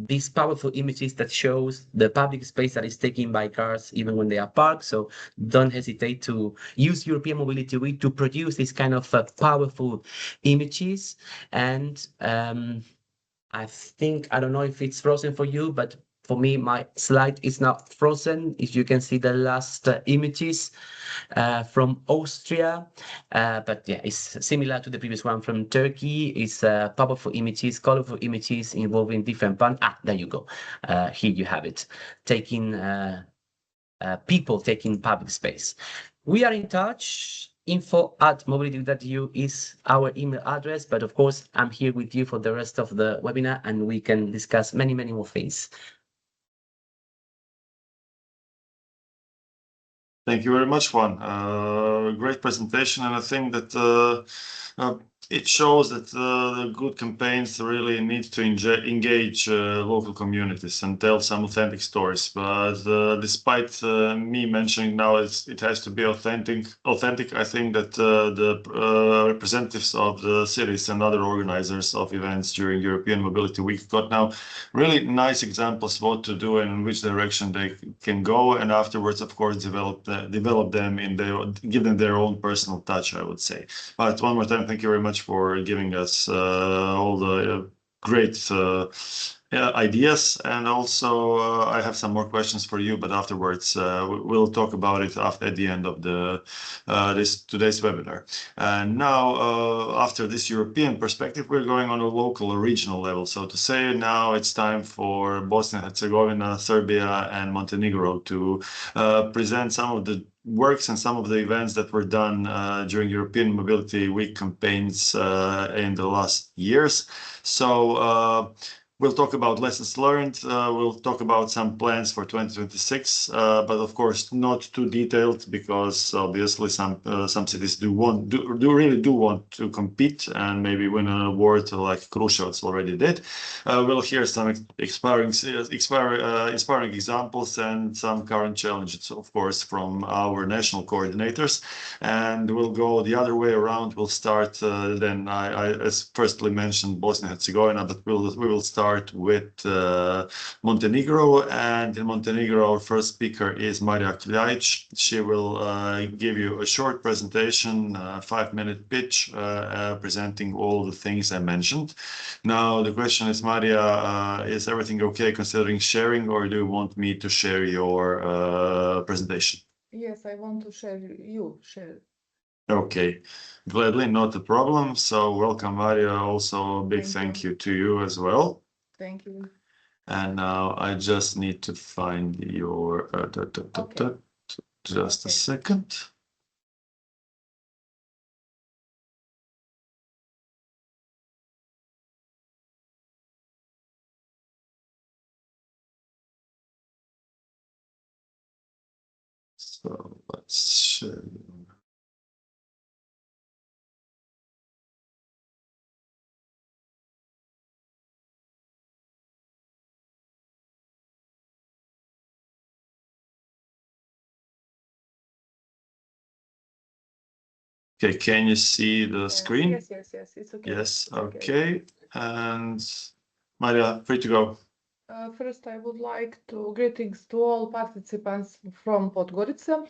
these powerful images that shows the public space that is taken by cars even when they are parked. So don't hesitate to use European Mobility Week to produce this kind of powerful images. And I think, I don't know if it's frozen for you, but for me, my slide is not frozen. If you can see the last images from Austria, but yeah, it's similar to the previous one from Turkey. It's powerful images, colorful images involving different parts. There you go. Here you have it, taking people taking public space. We are in touch. info@mobility.eu is our email address, but of course, I'm here with you for the rest of the webinar and we can discuss many, many more things. Thank you very much, Juan. Great presentation, and I think that it shows that the good campaigns really need to engage local communities and tell some authentic stories. But despite me mentioning now it has to be authentic, I think that the representatives of the cities and other organizers of events during European Mobility Week got now really nice examples what to do and in which direction they can go, and afterwards, of course, develop them give them their own personal touch, I would say. But one more time, thank you very much for giving us all the great ideas, and also I have some more questions for you, but afterwards we'll talk about it at the end of the today's webinar. And now after this European perspective, we're going on a local or regional level, so to say. Now it's time for Bosnia and Herzegovina, Serbia, and Montenegro to present some of the works and some of the events that were done during European Mobility Week campaigns in the last years. So we'll talk about lessons learned. We'll talk about some plans for 2026, but of course not too detailed, because obviously some cities really want to compete and maybe win an award like Kruševac already did. We'll hear some inspiring examples and some current challenges, of course, from our national coordinators. And we'll go the other way around. We'll start then I as firstly mentioned Bosnia and Herzegovina, but we will start with Montenegro. And in Montenegro, our first speaker is Marija Kljajić. She will give you a short presentation, 5-minute pitch, presenting all the things I mentioned. Now the question is, Marija, is everything okay considering sharing, or do you want me to share your presentation? Yes, I want to share. Okay, gladly, not a problem. So welcome, Marija. Also a big thank you to you as well. Thank you. And now I just need to find your just a second. So let's share. Okay, can you see the screen? Yes, it's okay. Yes, okay. And Marija, free to go. First, I would like to greetings to all participants from Podgorica.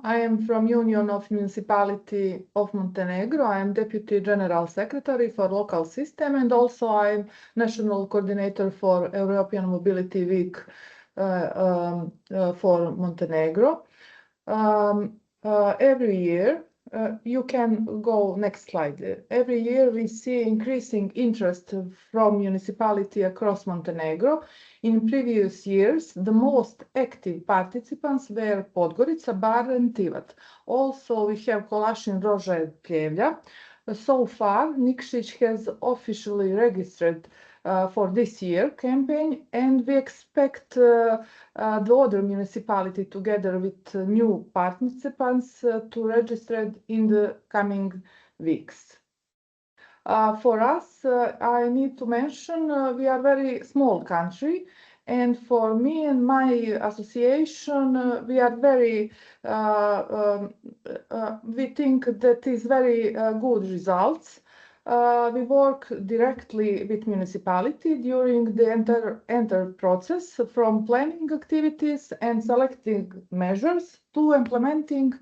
I am from Union of Municipality of Montenegro. I am Deputy General Secretary for Local System, and also I am National Coordinator for European Mobility Week for Montenegro. Every year, you can go next slide. Every year we see increasing interest from municipality across Montenegro. In previous years, the most active participants were Podgorica, Bar and Tivat. Also, we have Kolašin, Roža and Pljevlja. So far, Nikšić has officially registered for this year campaign, and we expect the other municipality together with new participants to register in the coming weeks. For us, I need to mention we are a very small country, and for me and my association, we are very, we think that is very good results. We work directly with municipality during the entire process, from planning activities and selecting measures to implementing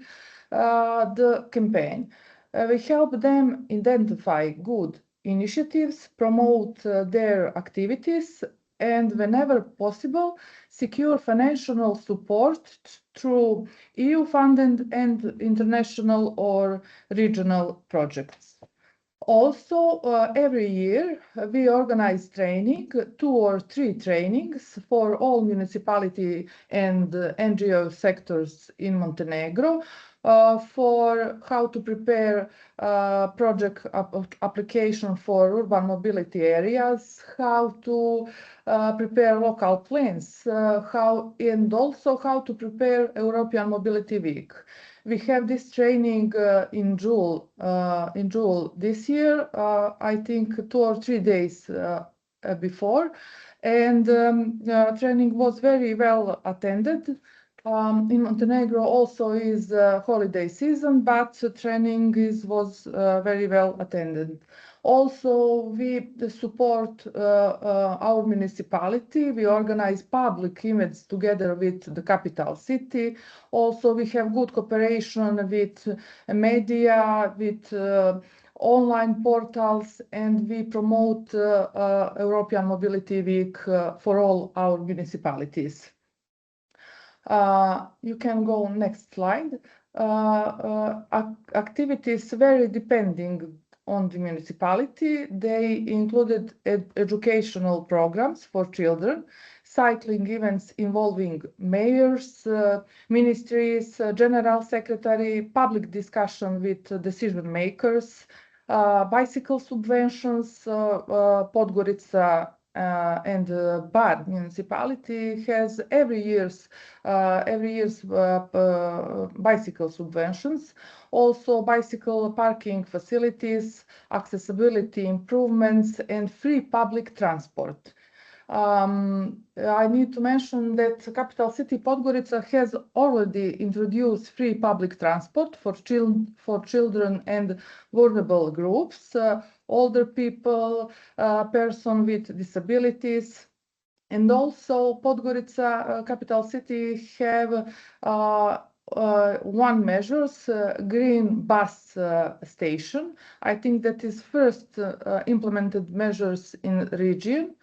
the campaign. We help them identify good initiatives, promote their activities, and whenever possible, secure financial support through EU funded and international or regional projects. Also, every year we organize training, 2 or 3 trainings for all municipality and NGO sectors in Montenegro, for how to prepare project application for urban mobility areas, how to prepare local plans, and also how to prepare European Mobility Week. We have this training in June this year, I think 2 or 3 days before, and training was very well attended. In Montenegro also is holiday season, but training was very well attended. Also, we support our municipality. We organize public events together with the capital city. Also, we have good cooperation with media, with online portals, and we promote European Mobility Week for all our municipalities. You can go next slide. Activities vary depending on the municipality. They included educational programs for children, cycling events involving mayors, ministries, general secretary, public discussion with decision makers, bicycle subventions. Podgorica and Bar municipality has every year's bicycle subventions, also bicycle parking facilities, accessibility improvements, and free public transport. I need to mention that capital city Podgorica has already introduced free public transport for children and vulnerable groups, older people, person with disabilities. And also Podgorica, capital city, have one measures, green bus station. I think that is first implemented measures in region.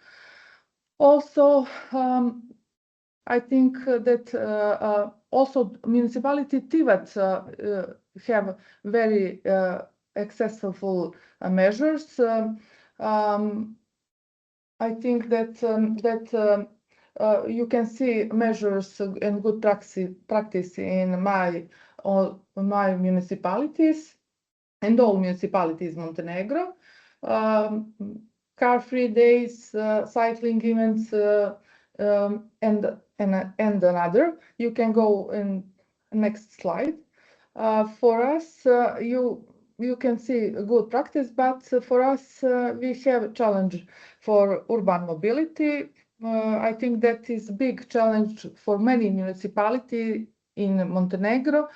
Also, I think that also municipality Tivat have very accessible measures. I think that you can see measures and good practice in my municipalities and all municipalities Montenegro. Car-free days, cycling events, and another. You can go in next slide. For us, you can see a good practice, but for us, we have a challenge for urban mobility. I think that is a big challenge for many municipalities in Montenegro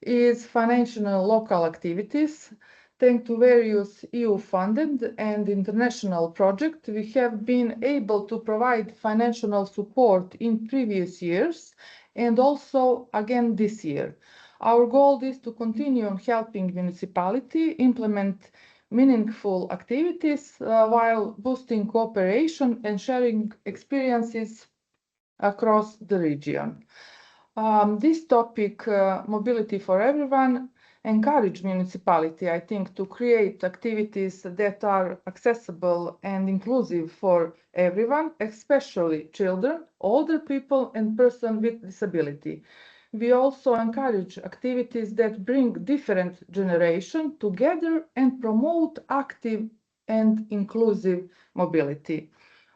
is financial local activities. Thanks to various EU-funded and international projects, we have been able to provide financial support in previous years and also again this year. Our goal is to continue helping municipality implement meaningful activities while boosting cooperation and sharing experiences across the region. This topic, mobility for everyone, encourage municipality, I think, to create activities that are accessible and inclusive for everyone, especially children, older people, and persons with disability. We also encourage activities that bring different generations together and promote active and inclusive mobility.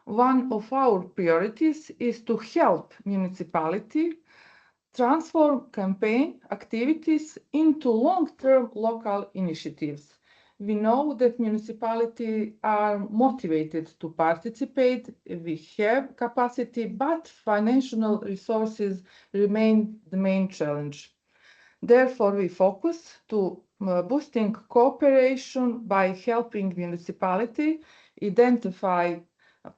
One of our priorities is to help municipality transform campaign activities into long-term local initiatives. We know that municipalities are motivated to participate, we have capacity, but financial resources remain the main challenge. Therefore, we focus to boosting cooperation by helping municipality identify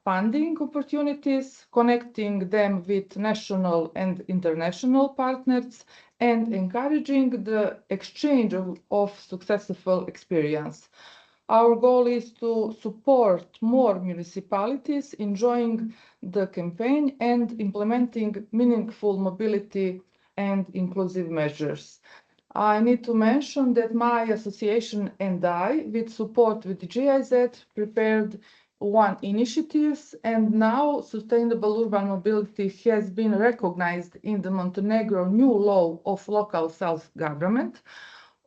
funding opportunities, connecting them with national and international partners, and encouraging the exchange of successful experience. Our goal is to support more municipalities enjoying the campaign and implementing meaningful mobility and inclusive measures. I need to mention that my association and I, with support with the GIZ, prepared one initiative, and now sustainable urban mobility has been recognized in the Montenegro new law of local self-government.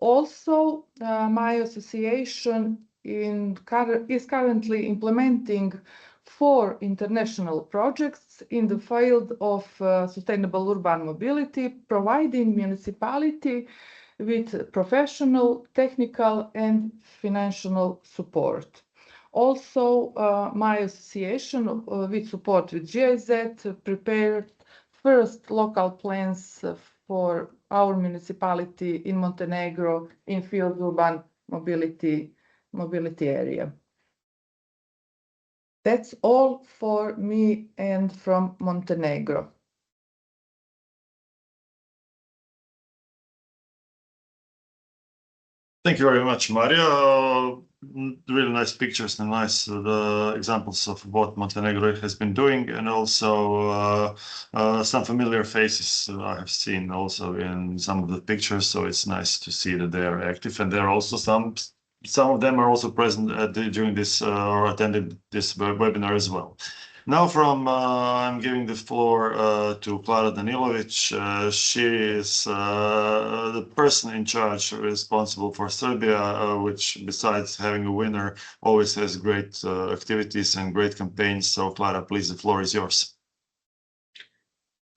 Also, my association is currently implementing 4 international projects in the field of sustainable urban mobility, providing municipality with professional, technical, and financial support. Also, my association, with support with GIZ, prepared first local plans for our municipality in Montenegro in field urban mobility area. That's all for me and from Montenegro. Thank you very much, Marija. really nice pictures and nice examples of what Montenegro has been doing, and also some familiar faces I have seen also in some of the pictures. So it's nice to see that they are active, and there are also some of them are also present during this or attended this webinar as well. Now I'm giving the floor to Klara Danilović. She is the person in charge responsible for Serbia, which besides having a winner, always has great activities and great campaigns. So Klara, please, the floor is yours.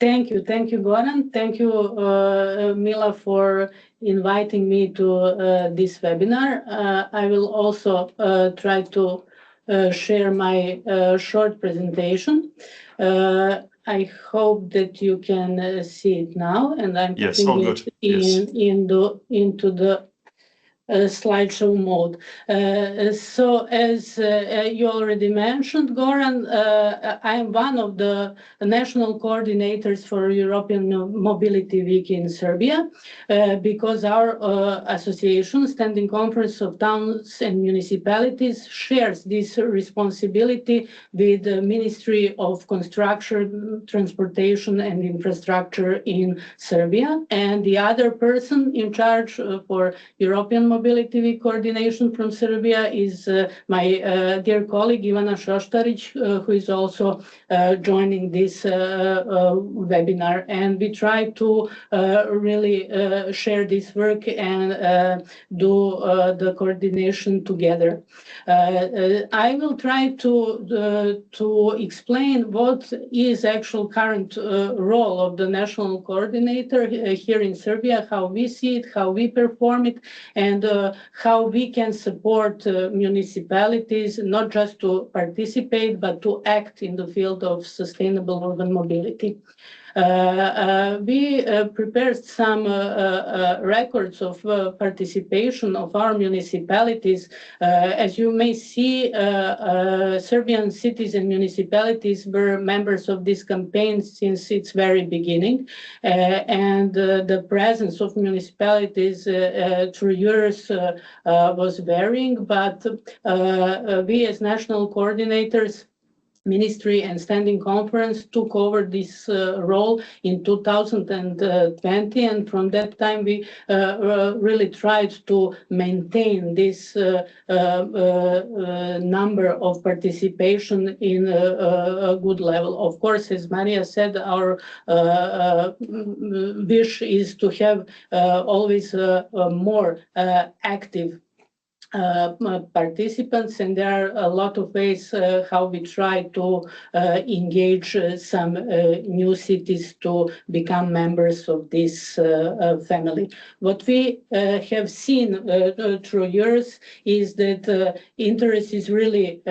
Thank you, Goran. Thank you, Mila, for inviting me to this webinar. I will also try to share my short presentation. I hope that you can see it now, and I'm putting it into the slideshow mode. So as you already mentioned, Goran, I am one of the national coordinators for European Mobility Week in Serbia, because our association, Standing Conference of Towns and Municipalities, shares this responsibility with the Ministry of Construction, Transportation and Infrastructure in Serbia, and the other person in charge for European Mobility Week coordination from Serbia is my dear colleague Ivana Šoštarić, who is also joining this webinar. And we try to really share this work and do the coordination together. I will try to explain what is actual current role of the national coordinator here in Serbia, how we see it, how we perform it, and how we can support municipalities not just to participate but to act in the field of sustainable urban mobility. We prepared some records of participation of our municipalities. As you may see, Serbian cities and municipalities were members of this campaign since its very beginning, and the presence of municipalities through years was varying, but we as national coordinators, Ministry and Standing Conference took over this role in 2020, and from that time we really tried to maintain this number of participation in a good level. Of course, as Maria said, our wish is to have always more active participants, and there are a lot of ways how we try to engage some new cities to become members of this family. What we have seen through years is that interest is really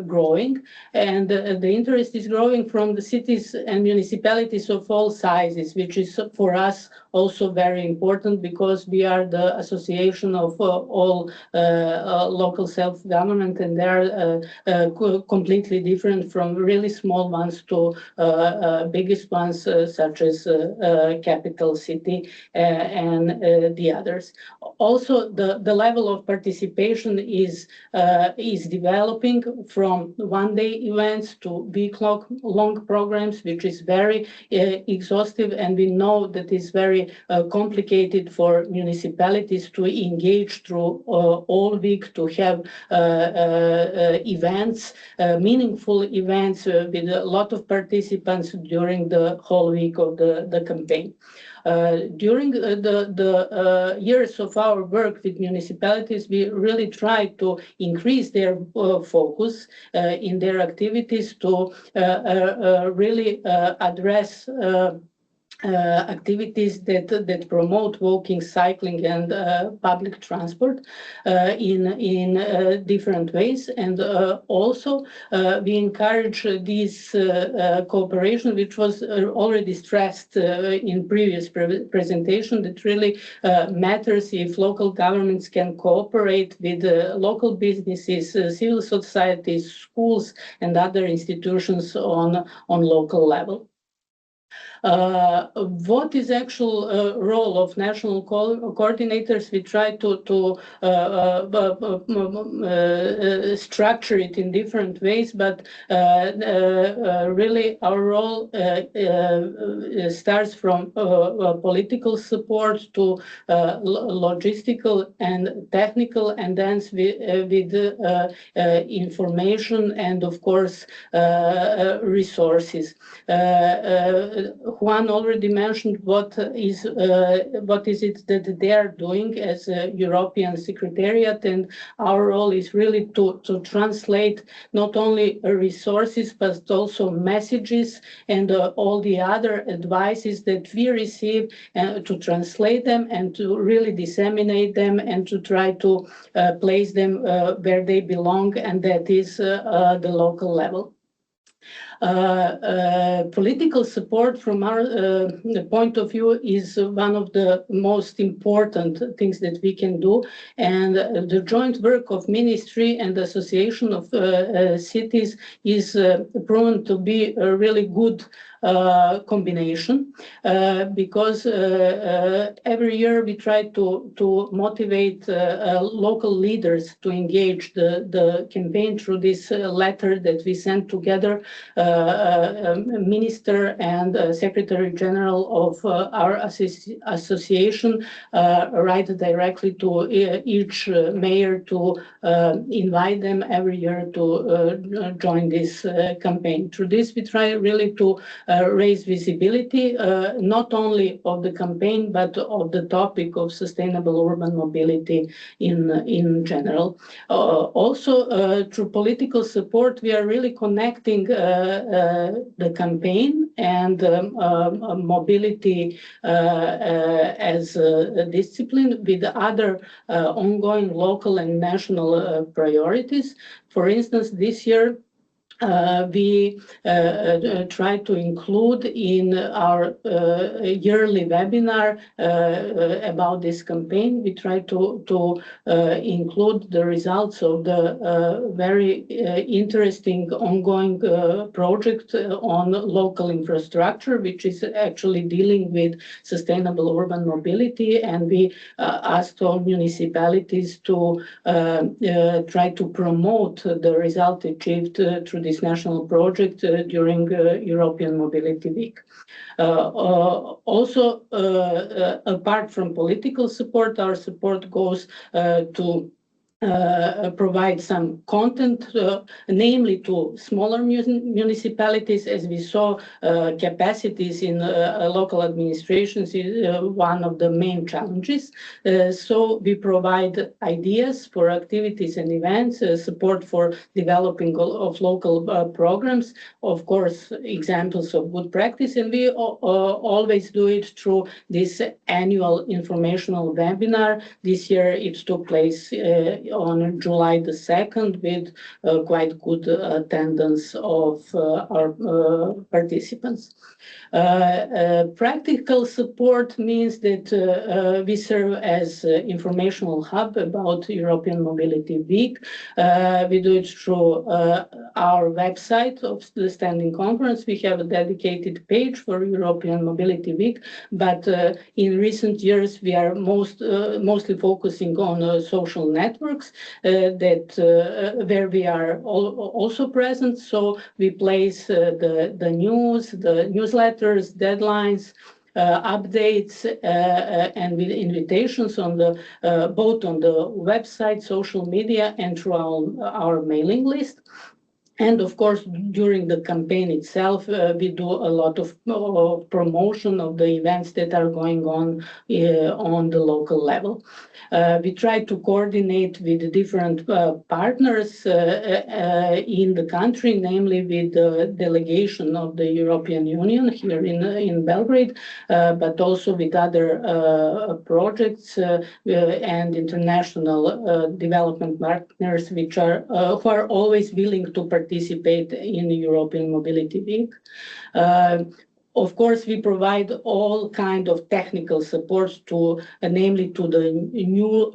growing, and the interest is growing from the cities and municipalities of all sizes, which is for us also very important because we are the association of all local self-government, and they're completely different from really small ones to biggest ones such as capital city and the others. Also, the level of participation is developing from one-day events to week-long programs, which is very exhaustive, and we know that it's very complicated for municipalities to engage through all week to have events, meaningful events with a lot of participants during the whole week of the campaign. During the years of our work with municipalities, we really tried to increase their focus in their activities to really address activities that promote walking, cycling, and public transport in different ways. And also we encourage this cooperation, which was already stressed in previous presentation, that really matters if local governments can cooperate with local businesses, civil societies, schools, and other institutions on local level. What is actual role of national coordinators? We try to structure it in different ways, but really our role starts from political support to logistical and technical, and then with information and of course resources. Juan already mentioned what is it that they are doing as a European Secretariat, and our role is really to translate not only resources but also messages and all the other advices that we receive, to translate them and to really disseminate them and to try to place them where they belong, and that is the local level. Political support from our point of view is one of the most important things that we can do, and the joint work of Ministry and Association of Cities is proven to be a really good combination, because every year we try to motivate local leaders to engage the campaign through this letter that we sent together. Minister and Secretary General of our association write directly to each mayor to invite them every year to join this campaign. Through this, we try really to raise visibility, not only of the campaign, but of the topic of sustainable urban mobility in general. Also, through political support, we are really connecting the campaign and mobility as a discipline with other ongoing local and national priorities. For instance, this year, we try to include in our yearly webinar about this campaign. We try to include the results of the very interesting ongoing project on local infrastructure, which is actually dealing with sustainable urban mobility, and we asked all municipalities to try to promote the result achieved through this national project during European Mobility Week. Also, apart from political support, our support goes to provide some content, namely to smaller municipalities. As we saw, capacities in local administrations is one of the main challenges. So we provide ideas for activities and events, support for developing of local programs, of course, examples of good practice, and we always do it through this annual informational webinar. This year it took place on July the 2nd with quite good attendance of our participants. Practical support means that we serve as informational hub about European Mobility Week. We do it through our website of the standing conference. We have a dedicated page for European Mobility Week, but in recent years we are mostly focusing on social networks where we are also present. So we place the news, the newsletters, deadlines, updates, and with invitations on both on the website, social media, and through our mailing list. And of course, during the campaign itself, we do a lot of promotion of the events that are going on the local level. We try to coordinate with different partners in the country, namely with the delegation of the European Union here in Belgrade, but also with other projects and international development partners, which are who are always willing to participate in the European Mobility Week. Of course, we provide all kind of technical support to, namely to the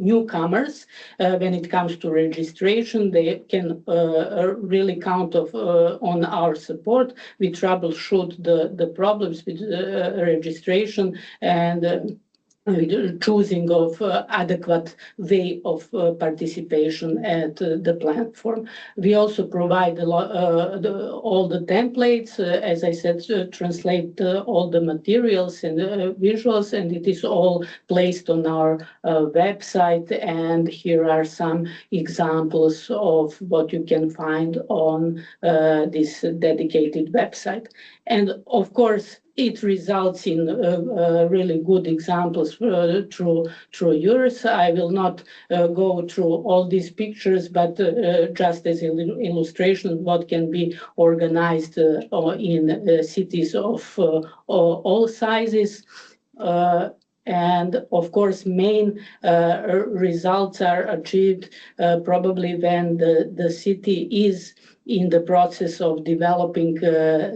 newcomers. When it comes to registration, they can really count on our support. We troubleshoot the problems with registration and choosing of adequate way of participation at the platform. We also provide all the templates, as I said, translate all the materials and visuals, and it is all placed on our website. And here are some examples of what you can find on this dedicated website. And of course, it results in really good examples through yours. I will not go through all these pictures, but just as an illustration, what can be organized in cities of all sizes. And of course, main results are achieved probably when the city is in the process of developing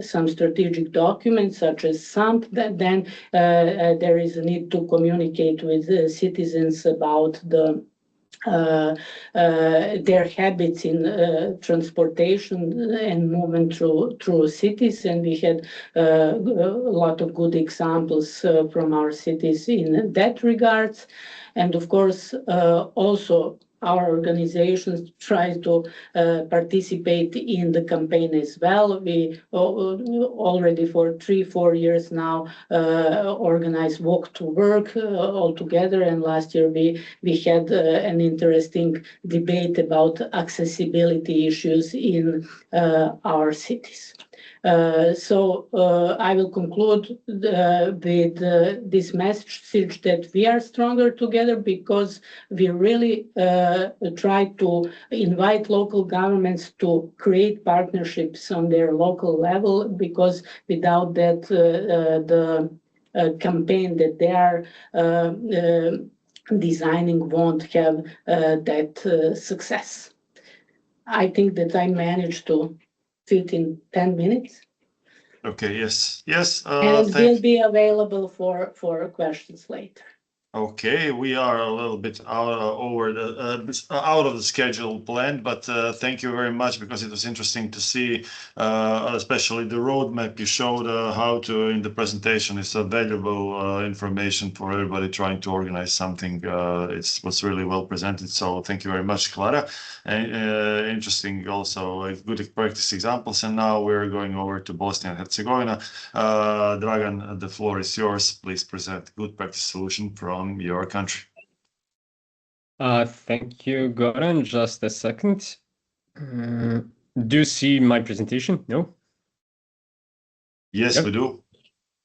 some strategic documents such as SAMP, then there is a need to communicate with the citizens about their habits in transportation and movement through cities. And we had a lot of good examples from our cities in that regards. And of course, also our organizations try to participate in the campaign as well. We already for 3-4 years now organize Walk to Work all together. And last year we had an interesting debate about accessibility issues in our cities. So I will conclude with this message that we are stronger together, because we really try to invite local governments to create partnerships on their local level, because without that the campaign that they are designing won't have that success. I think that I managed to fit in 10 minutes. Okay, yes. And will be available for questions later. Okay, we are a little bit out of the schedule planned, but thank you very much, because it was interesting to see, especially the roadmap you showed how to in the presentation. It's a valuable information for everybody trying to organize something. It was really well presented, so thank you very much, Klara. Interesting also, good practice examples. And now we're going over to Bosnia and Herzegovina. Dragan, the floor is yours. Please present good practice solution from your country. Thank you, Goran. Just a second. Do you see my presentation? No? Yes, yep. We do.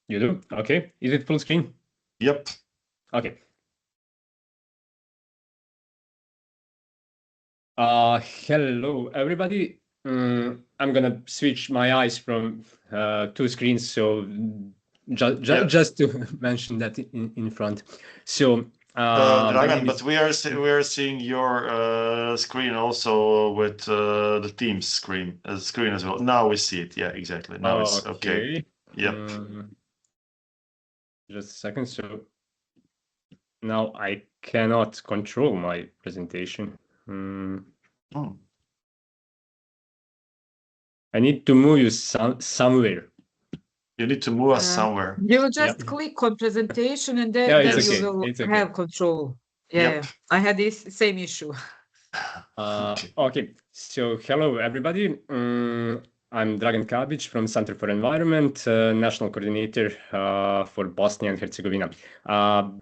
You do? Okay. Is it full screen? Yep. Okay. Hello, everybody. I'm gonna switch my eyes from 2 screens, so just to mention that in front. So Dragan, but we are seeing your screen also with the Teams screen as well. Now we see it. Yeah, exactly. Now it's okay. Yep. Just a second. So now I cannot control my presentation. I need to move you somewhere. You need to move us somewhere. You just click on presentation, and then you will have control. Yeah, I had this same issue. Okay, so hello everybody. I'm Dragan Kabić from Center for Environment, National Coordinator for Bosnia and Herzegovina.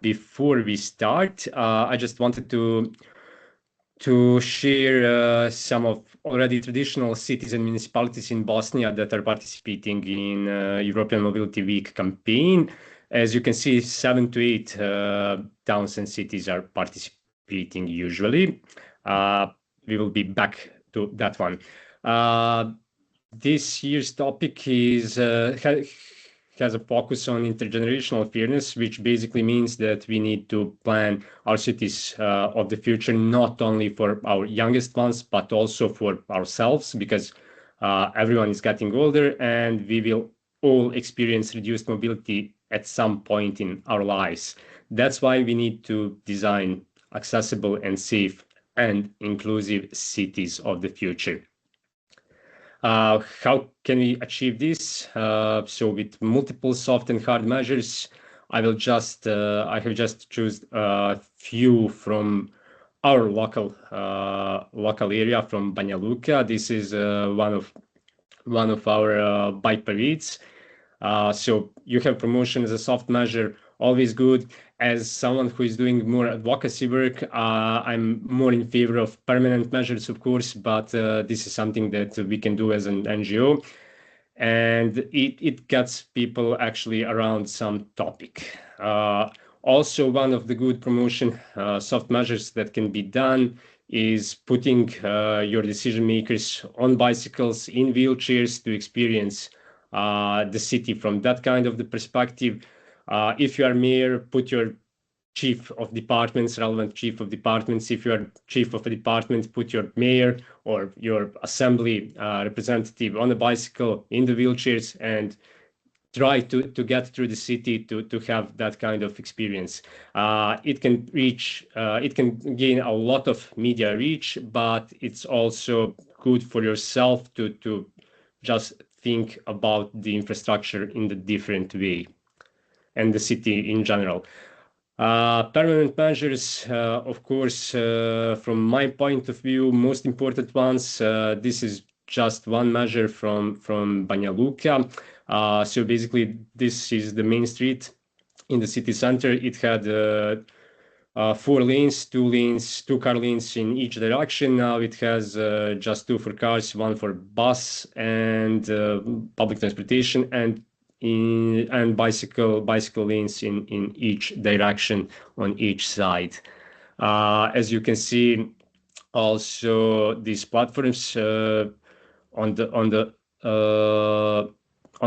Before we start, I just wanted to share some of already traditional cities and municipalities in Bosnia that are participating in European Mobility Week campaign. As you can see, 7 to 8 towns and cities are participating usually. We will be back to that one. This year's topic is has a focus on intergenerational fairness, which basically means that we need to plan our cities of the future, not only for our youngest ones, but also for ourselves, because everyone is getting older, and we will all experience reduced mobility at some point in our lives. That's why we need to design accessible and safe and inclusive cities of the future. How can we achieve this? So with multiple soft and hard measures, I have just chosen a few from our local area from Banja Luka. This is one of our bike parades. So you have promotion as a soft measure, always good. As someone who is doing more advocacy work, I'm more in favor of permanent measures, of course, but this is something that we can do as an NGO. And it gets people actually around some topic. Also, one of the good promotion soft measures that can be done is putting your decision makers on bicycles, in wheelchairs, to experience the city from that kind of the perspective. If you are mayor, put your chief of departments, relevant chief of departments. If you are chief of a department, put your mayor or your assembly representative on a bicycle in the wheelchairs and try to get through the city to have that kind of experience. It can gain a lot of media reach, but it's also good for yourself to just think about the infrastructure in the different way and the city in general. Permanent measures, of course, from my point of view, most important ones. This is just one measure from Banja Luka. So basically, this is the main street in the city center. It had 4 lanes, 2 car lanes in each direction. Now it has just 2 for cars, 1 for bus and public transportation, and bicycle lanes in each direction on each side. As you can see, also these platforms on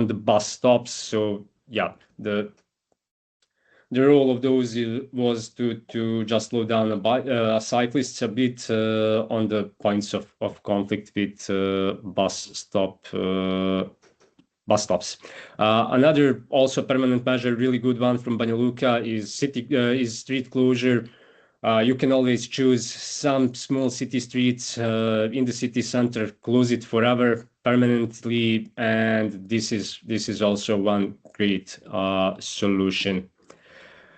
the bus stops. So yeah, the role of those was to just slow down cyclists a bit on the points of conflict with bus stops. Another also permanent measure, really good one from Banja Luka, is street closure. You can always choose some small city streets in the city center, close it forever, permanently, and this is also one great solution.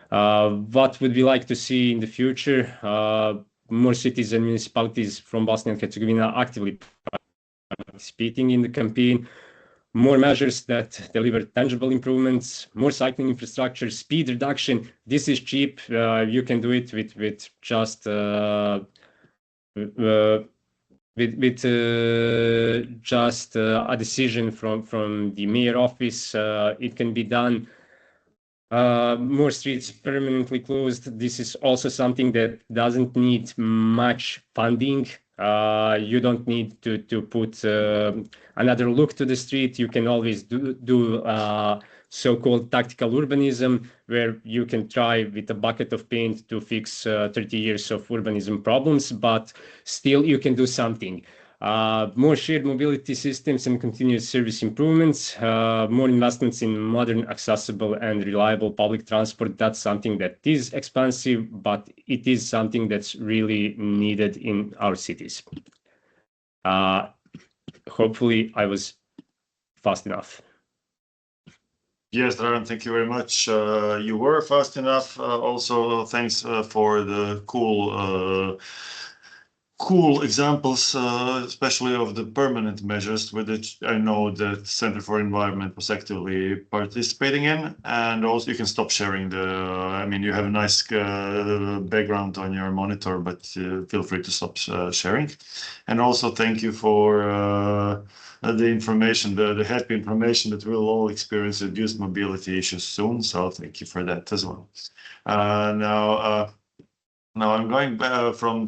What would we like to see in the future? More cities and municipalities from Bosnia and Herzegovina actively participating in the campaign. More measures that deliver tangible improvements, more cycling infrastructure, speed reduction. This is cheap. You can do it with just a decision from the mayor office. It can be done. More streets permanently closed. This is also something that doesn't need much funding. You don't need to put another look to the street. You can always do so-called tactical urbanism, where you can try with a bucket of paint to fix 30 years of urbanism problems, but still you can do something. More shared mobility systems and continuous service improvements, more investments in modern, accessible and reliable public transport. That's something that is expensive, but it is something that's really needed in our cities. Hopefully I was fast enough. Yes, Dragan, thank you very much. You were fast enough. Also, thanks for the cool examples, especially of the permanent measures, which I know the Center for Environment was actively participating in. And also you can stop sharing I mean, you have a nice background on your monitor, but feel free to stop sharing. And also thank you for the information, the happy information that we'll all experience reduced mobility issues soon. So thank you for that as well. Now I'm going from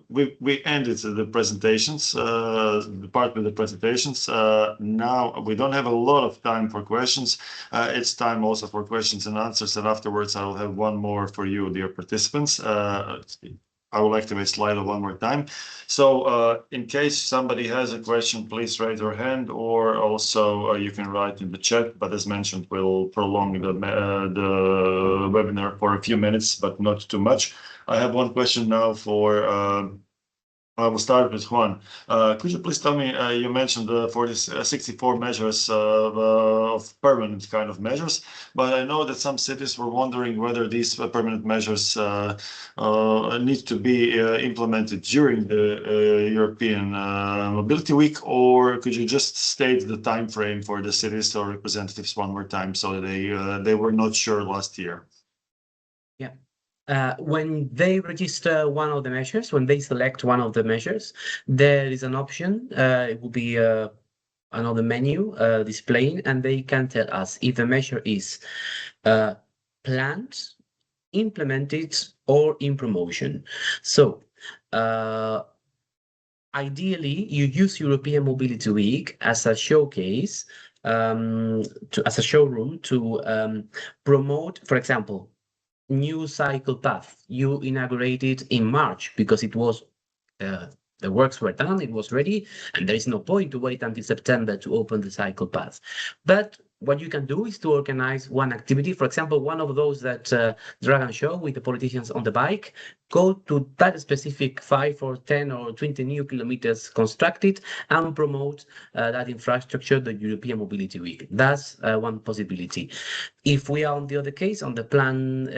we ended the presentations, the part with the presentations. Now we don't have a lot of time for questions. It's time also for questions and answers, and afterwards I will have one more for you, dear participants. I will activate Slido one more time. So in case somebody has a question, please raise your hand, or also you can write in the chat. But as mentioned, we'll prolong the webinar for a few minutes, but not too much. I have one question now for I will start with Juan. Could you please tell me, you mentioned 64 measures of permanent kind of measures, but I know that some cities were wondering whether these permanent measures need to be implemented during the European Mobility Week, or could you just state the time frame for the cities or representatives one more time so they were not sure last year? Yeah. When they register one of the measures, when they select one of the measures, there is an option. It will be another menu displaying, and they can tell us if the measure is planned, implemented, or in promotion. So ideally, you use European Mobility Week as a showcase, as a showroom to promote, for example, new cycle path you inaugurated in March because it was the works were done, it was ready, and there is no point to wait until September to open the cycle path. But what you can do is to organize one activity. For example, one of those that Dragan showed with the politicians on the bike, go to that specific 5 or 10 or 20 new kilometers constructed and promote that infrastructure, the European Mobility Week. That's one possibility. If we are on the other case, on the plan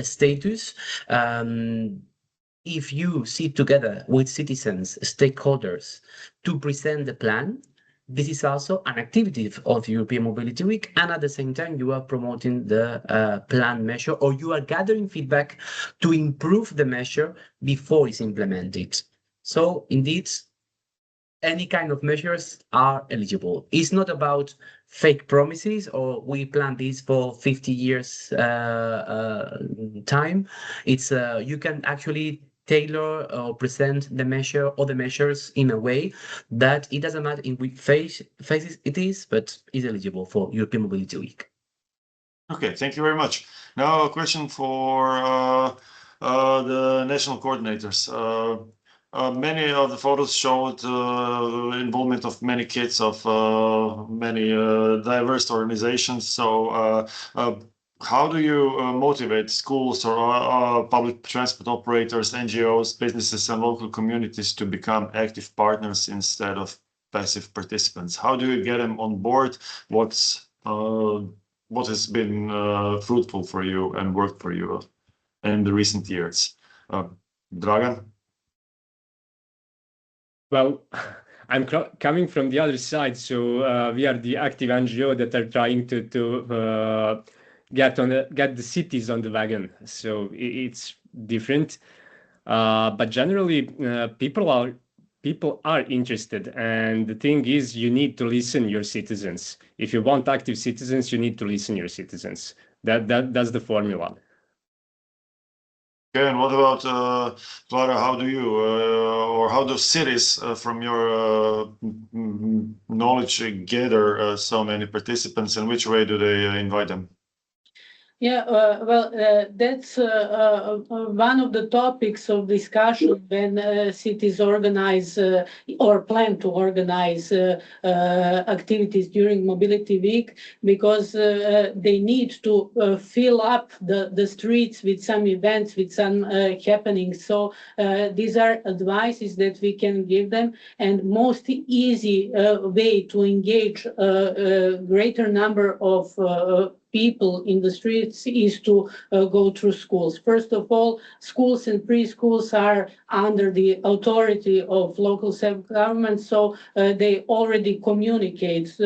status, if you sit together with citizens, stakeholders to present the plan, this is also an activity of European Mobility Week, and at the same time you are promoting the plan measure, or you are gathering feedback to improve the measure before it's implemented. So indeed, any kind of measures are eligible. It's not about fake promises or we plan this for 50 years time. It's you can actually tailor or present the measure or the measures in a way that it doesn't matter in which phases it is, but is eligible for European Mobility Week. Okay, thank you very much. Now a question for the national coordinators. Many of the photos showed involvement of many kids of many diverse organizations. So how do you motivate schools or public transport operators, NGOs, businesses, and local communities to become active partners instead of passive participants? How do you get them on board? What has been fruitful for you and worked for you in the recent years? Dragan? Well, I'm coming from the other side, so we are the active NGO that are trying to get the cities on the wagon. So it's different, but generally people are interested, and the thing is, you need to listen your citizens. If you want active citizens, you need to listen your citizens. That's the formula. Okay, and what about Klara? How do you or how do cities, from your knowledge, gather so many participants, and which way do they invite them? Yeah, well, that's one of the topics of discussion when cities organize or plan to organize activities during Mobility Week, because they need to fill up the streets with some events, with some happenings. So these are advices that we can give them, and most easy way to engage a greater number of people in the streets is to go through schools. First of all, schools and preschools are under the authority of local self-government, so they already communicate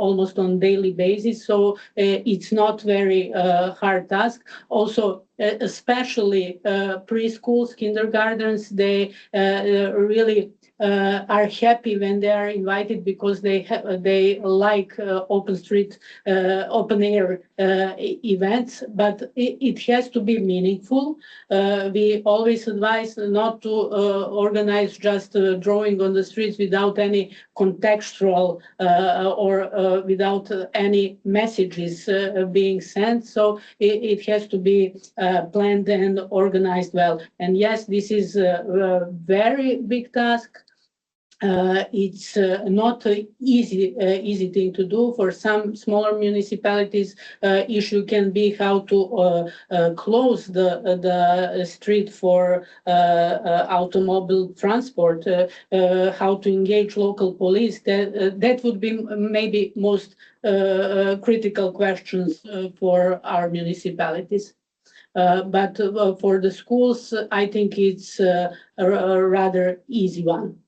almost on daily basis. So it's not very hard task. Also, especially preschools, kindergartens, they really are happy when they are invited, because they like open air events, but it has to be meaningful. We always advise not to organize just drawing on the streets without any contextual or without any messages being sent. So it has to be planned and organized well. And yes, this is a very big task. It's not an easy thing to do. For some smaller municipalities, issue can be how to close the street for automobile transport, how to engage local police. That would be maybe most critical questions for our municipalities. But for the schools, I think it's a rather easy one.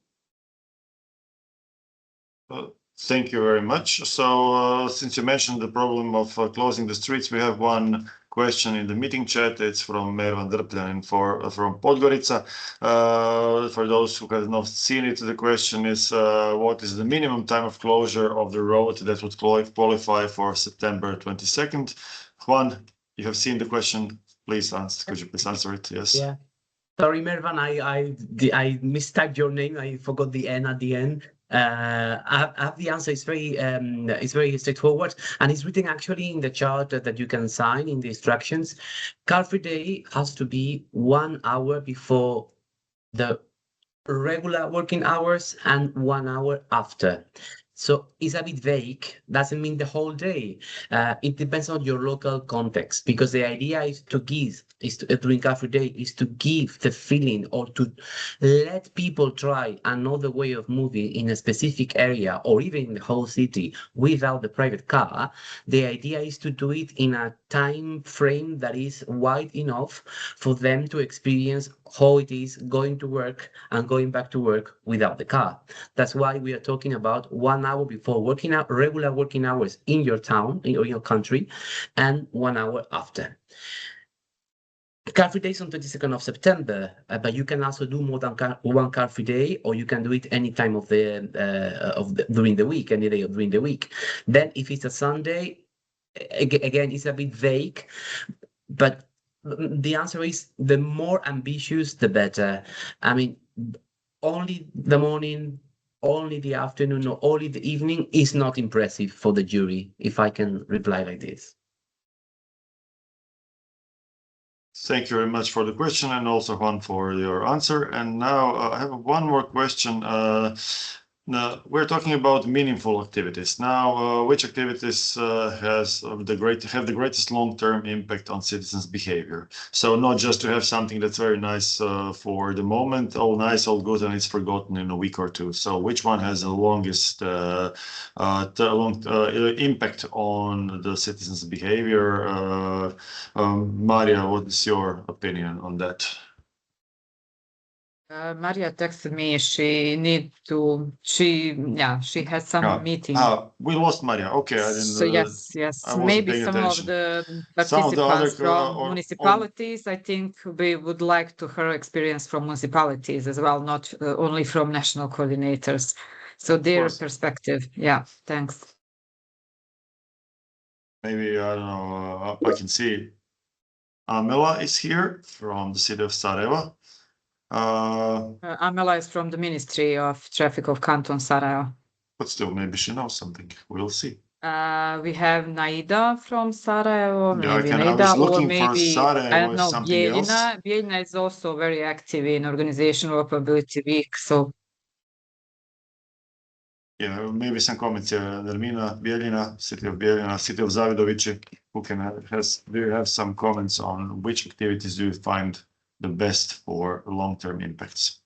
Thank you very much. So since you mentioned the problem of closing the streets, we have one question in the meeting chat. It's from Mervan Drpljanin from Podgorica. For those who have not seen it, the question is, what is the minimum time of closure of the road that would qualify for September 22nd? Juan, you have seen the question. Please answer. Could you please answer it? Yes. Yeah. Sorry, Mervan, I mistyped your name. I forgot the N at the end. I have the answer. It's very straightforward, and it's written actually in the chart that you can sign in the instructions. Car-free day has to be 1 hour before the regular working hours and 1 hour after. So it's a bit vague, doesn't mean the whole day. It depends on your local context, because the idea is to give, during Car-free day, is to give the feeling or to let people try another way of moving in a specific area or even in the whole city without the private car. The idea is to do it in a time frame that is wide enough for them to experience how it is going to work and going back to work without the car. That's why we are talking about 1 hour before regular working hours in your town, in your country, and 1 hour after. Car-free day is on 22nd of September, but you can also do more than one car-free day, or you can do it any time during the week, any day during the week. Then, if it's a Sunday, again, it's a bit vague, but the answer is the more ambitious, the better. I mean, only the morning, only the afternoon, or only the evening is not impressive for the jury, if I can reply like this. Thank you very much for the question, and also Juan for your answer. And now I have one more question. Now we're talking about meaningful activities. Now, which activities have the greatest long-term impact on citizens' behavior? So not just to have something that's very nice for the moment, all nice, all good, and it's forgotten in a week or two. So which one has the longest impact on the citizens' behavior? Maria, what is your opinion on that? Maria texted me. She had some meeting. We lost Maria. Okay, I didn't. So yes, maybe some of the participants from municipalities. I think we would like to hear experience from municipalities as well, not only from national coordinators. So their perspective. Yeah, thanks. Maybe, I don't know, I can see Amela is here from the city of Sarajevo. Amela is from the Ministry of Traffic of Canton Sarajevo. But still, maybe she knows something. We'll see. We have Naida from Sarajevo, maybe I Naida, was or looking maybe, for Sarajevo I don't know, Bijeljina. Bijeljina is also very active in Organizational Operability Week, so. Yeah, maybe some comments here. Nermina, Bijeljina, city of Bijeljina, city of Zavidovići. Do you have some comments on which activities do you find the best for long-term impacts?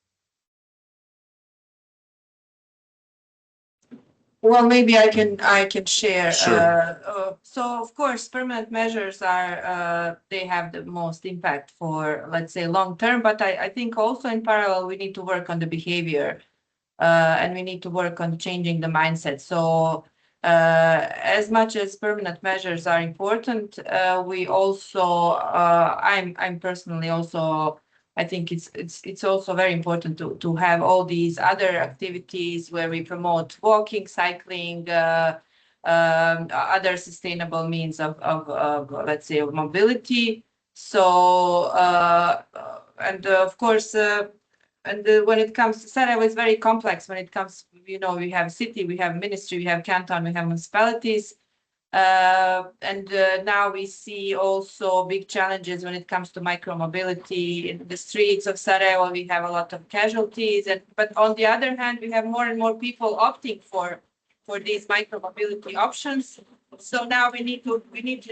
Well, maybe I can share. Sure. So of course, permanent measures are they have the most impact for, let's say, long term. But I think also in parallel we need to work on the behavior, and we need to work on changing the mindset. So as much as permanent measures are important, we also I'm personally also. I think it's also very important to have all these other activities where we promote walking, cycling, other sustainable means of let's say of mobility. So and of course, and when it comes to Sarajevo, it's very complex. When it comes, we have city, we have ministry, we have canton, we have municipalities. Now we see also big challenges when it comes to micromobility. In the streets of Sarajevo, we have a lot of casualties, but on the other hand, we have more and more people opting for these micromobility options. So now we need to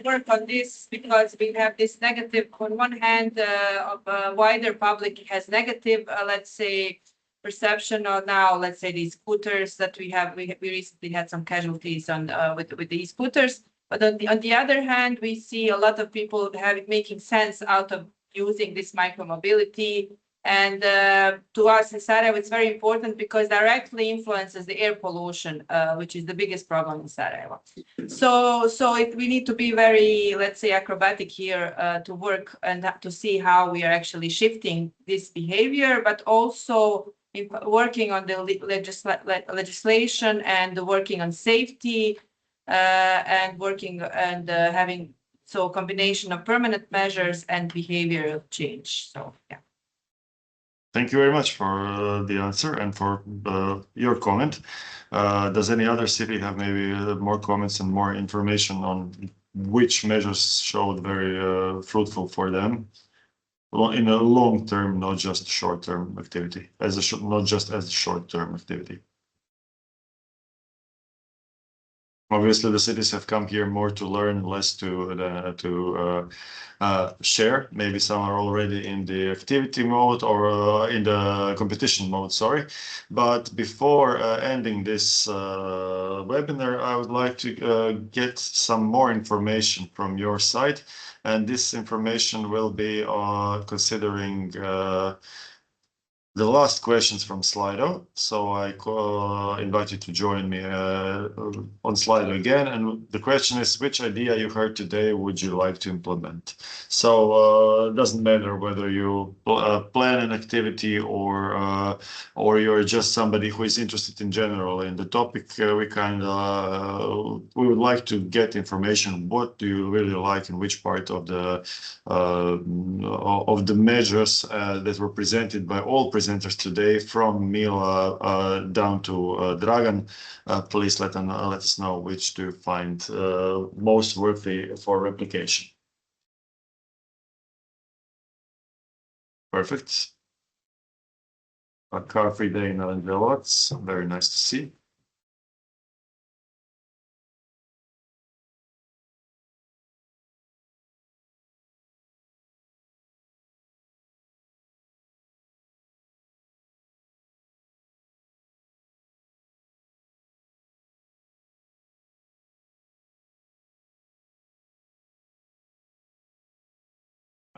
work on this, because we have this negative, on one hand, of a wider public has negative, let's say, perception of now, let's say, these scooters that we have. We recently had some casualties on with these scooters. But on the other hand, we see a lot of people making sense out of using this micromobility. And to us in Sarajevo, it's very important because directly influences the air pollution, which is the biggest problem in Sarajevo. So we need to be very, let's say, acrobatic here to work and to see how we are actually shifting this behavior, but also working on the legislation and working on safety and working and having a combination of permanent measures and behavioral change. So yeah. Thank you very much for the answer and for your comment. Does any other city have maybe more comments and more information on which measures showed very fruitful for them in a long term, not just short term activity, not just as a short term activity? Obviously, the cities have come here more to learn, less to share. Maybe some are already in the activity mode or in the competition mode, sorry. But before ending this webinar, I would like to get some more information from your side. And this information will be considering the last questions from Slido. So I invite you to join me on Slido again. And the question is, which idea you heard today would you like to implement? So it doesn't matter whether you plan an activity or you're just somebody who is interested in general in the topic. We would like to get information. What do you really like and which part of the measures that were presented by all presenters today, from Mila down to Dragan. Please let us know which do you find most worthy for replication. Perfect. A car-free day in Aranđelovac. Very nice to see.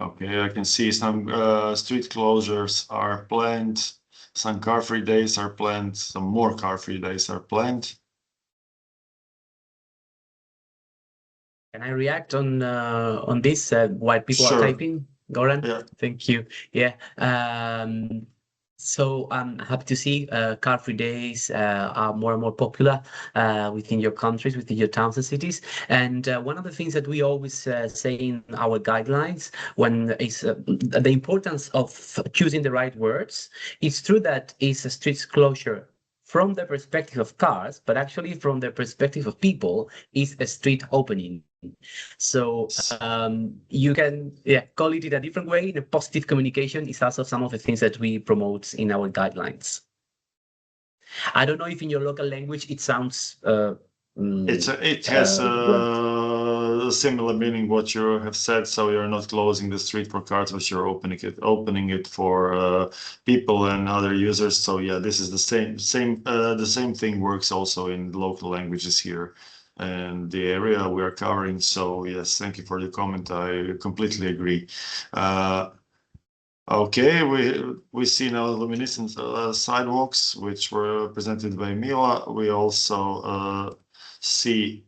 Okay, I can see some street closures are planned, some car-free days are planned, some more car-free days are planned. Can I react on this while people are typing? Goran? Yeah. Thank you. Yeah. So I'm happy to see car-free days are more and more popular within your countries, within your towns and cities. And one of the things that we always say in our guidelines is the importance of choosing the right words. It's true that it's a street closure from the perspective of cars, but actually from the perspective of people, is a street opening. So you can call it in a different way. The positive communication is also some of the things that we promote in our guidelines. I don't know if in your local language it sounds. It has a similar meaning what you have said. So you're not closing the street for cars, but you're opening it for people and other users. So yeah, this is the same thing works also in local languages here and the area we are covering. So yes, thank you for the comment. I completely agree. Okay, we see now luminescent sidewalks, which were presented by Mila. We also see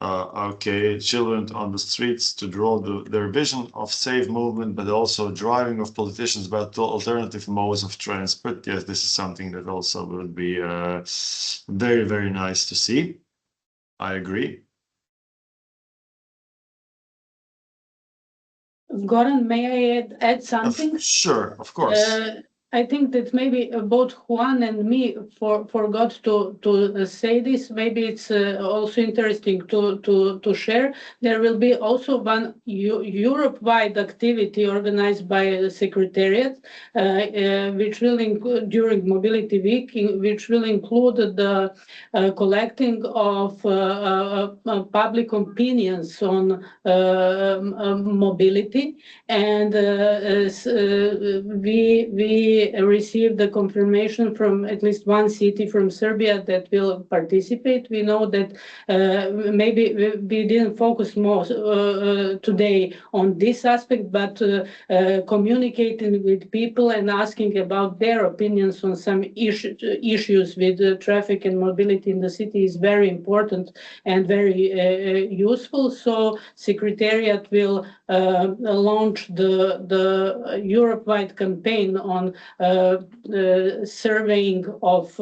children on the streets to draw their vision of safe movement, but also driving of politicians about alternative modes of transport. Yes, this is something that also would be very, very nice to see. I agree. Goran, may I add something? Sure, of course. I think that maybe both Juan and me forgot to say this. Maybe it's also interesting to share. There will be also one Europe-wide activity organized by the Secretariat, which will include during Mobility Week, which will include the collecting of public opinions on mobility, and we received the confirmation from at least one city from Serbia that will participate. We know that maybe we didn't focus more today on this aspect, but communicating with people and asking about their opinions on some issues with traffic and mobility in the city is very important and very useful. So Secretariat will launch the Europe-wide campaign on surveying of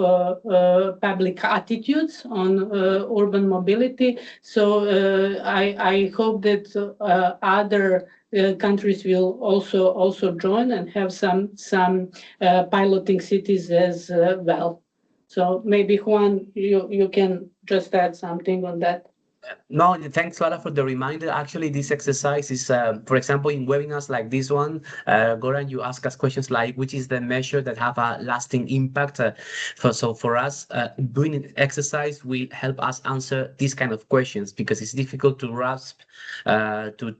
public attitudes on urban mobility. So I hope that other countries will also join and have some piloting cities as well. So maybe Juan, you can just add something on that. No, thanks, Clara, for the reminder. Actually, this exercise is, for example, in webinars like this one, Goran, you ask us questions like, which is the measure that have a lasting impact? So for us, doing an exercise will help us answer these kind of questions, because it's difficult to grasp, to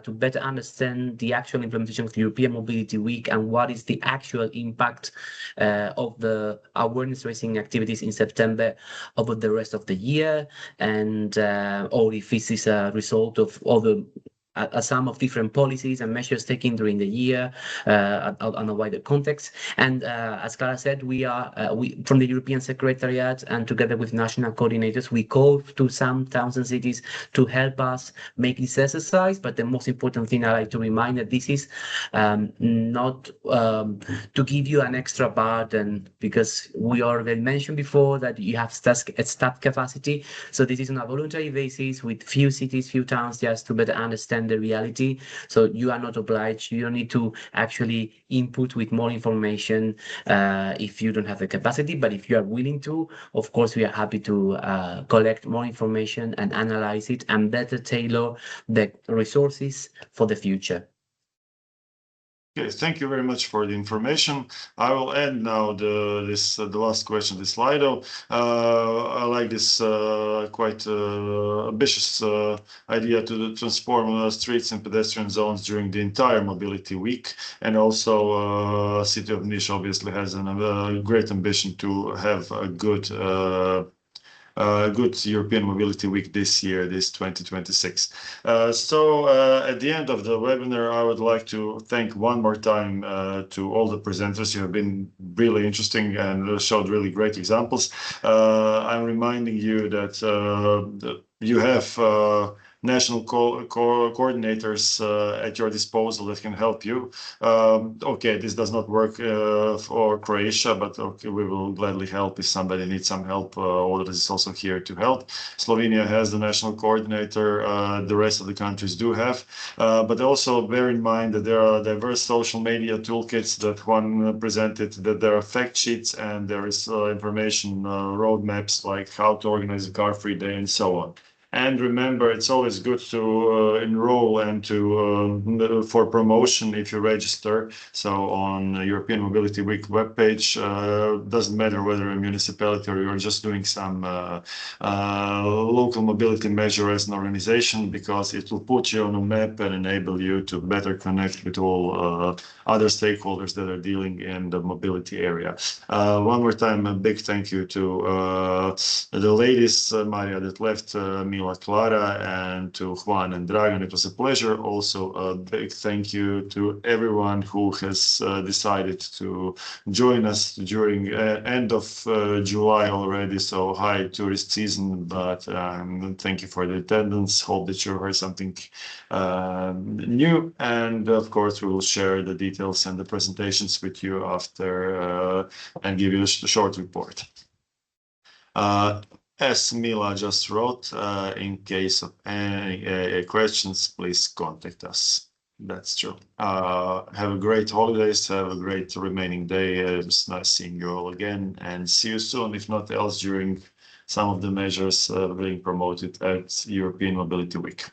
better understand the actual implementation of the European Mobility Week and what is the actual impact of the awareness raising activities in September over the rest of the year, and or if this is a result of other a sum of different policies and measures taken during the year on a wider context. And as Clara said, we from the European Secretariat, and together with national coordinators, we call to some towns and cities to help us make this exercise. But the most important thing I like to remind that this is not to give you an extra burden, because we already mentioned before that you have staff capacity. So this is on a voluntary basis with few cities, few towns, just to better understand the reality. So you are not obliged, you don't need to actually input with more information if you don't have the capacity. But if you are willing to, of course, we are happy to collect more information and analyze it and better tailor the resources for the future. Okay, thank you very much for the information. I will end now the last question, this Slido. I like this quite ambitious idea to transform streets and pedestrian zones during the entire mobility week. And also City of Niš obviously has a great ambition to have a good European Mobility Week this year, this 2026. So at the end of the webinar, I would like to thank one more time to all the presenters. You have been really interesting and showed really great examples. I'm reminding you that you have national coordinators at your disposal that can help you. Okay, this does not work for Croatia, but okay, we will gladly help if somebody needs some help. Odra is also here to help. Slovenia has the national coordinator, the rest of the countries do have. But also bear in mind that there are diverse social media toolkits that Juan presented, that there are fact sheets, and there is information roadmaps like how to organize a car-free day and so on. And remember, it's always good to enroll and to for promotion if you register. So on the European Mobility Week webpage, doesn't matter whether you're a municipality or you're just doing some local mobility measure as an organization, because it will put you on a map and enable you to better connect with all other stakeholders that are dealing in the mobility area. One more time, a big thank you to the ladies, Maria that left, Mila, Klara, and to Juan and Dragan. It was a pleasure. Also a big thank you to everyone who has decided to join us during end of July already, so high tourist season, but thank you for the attendance. Hope that you heard something new, and of course we will share the details and the presentations with you after and give you a short report. As Mila just wrote, in case of any questions, please contact us. That's true. Have a great holidays. Have a great remaining day. It was nice seeing you all again, and see you soon, if not else, during some of the measures being promoted at European Mobility Week.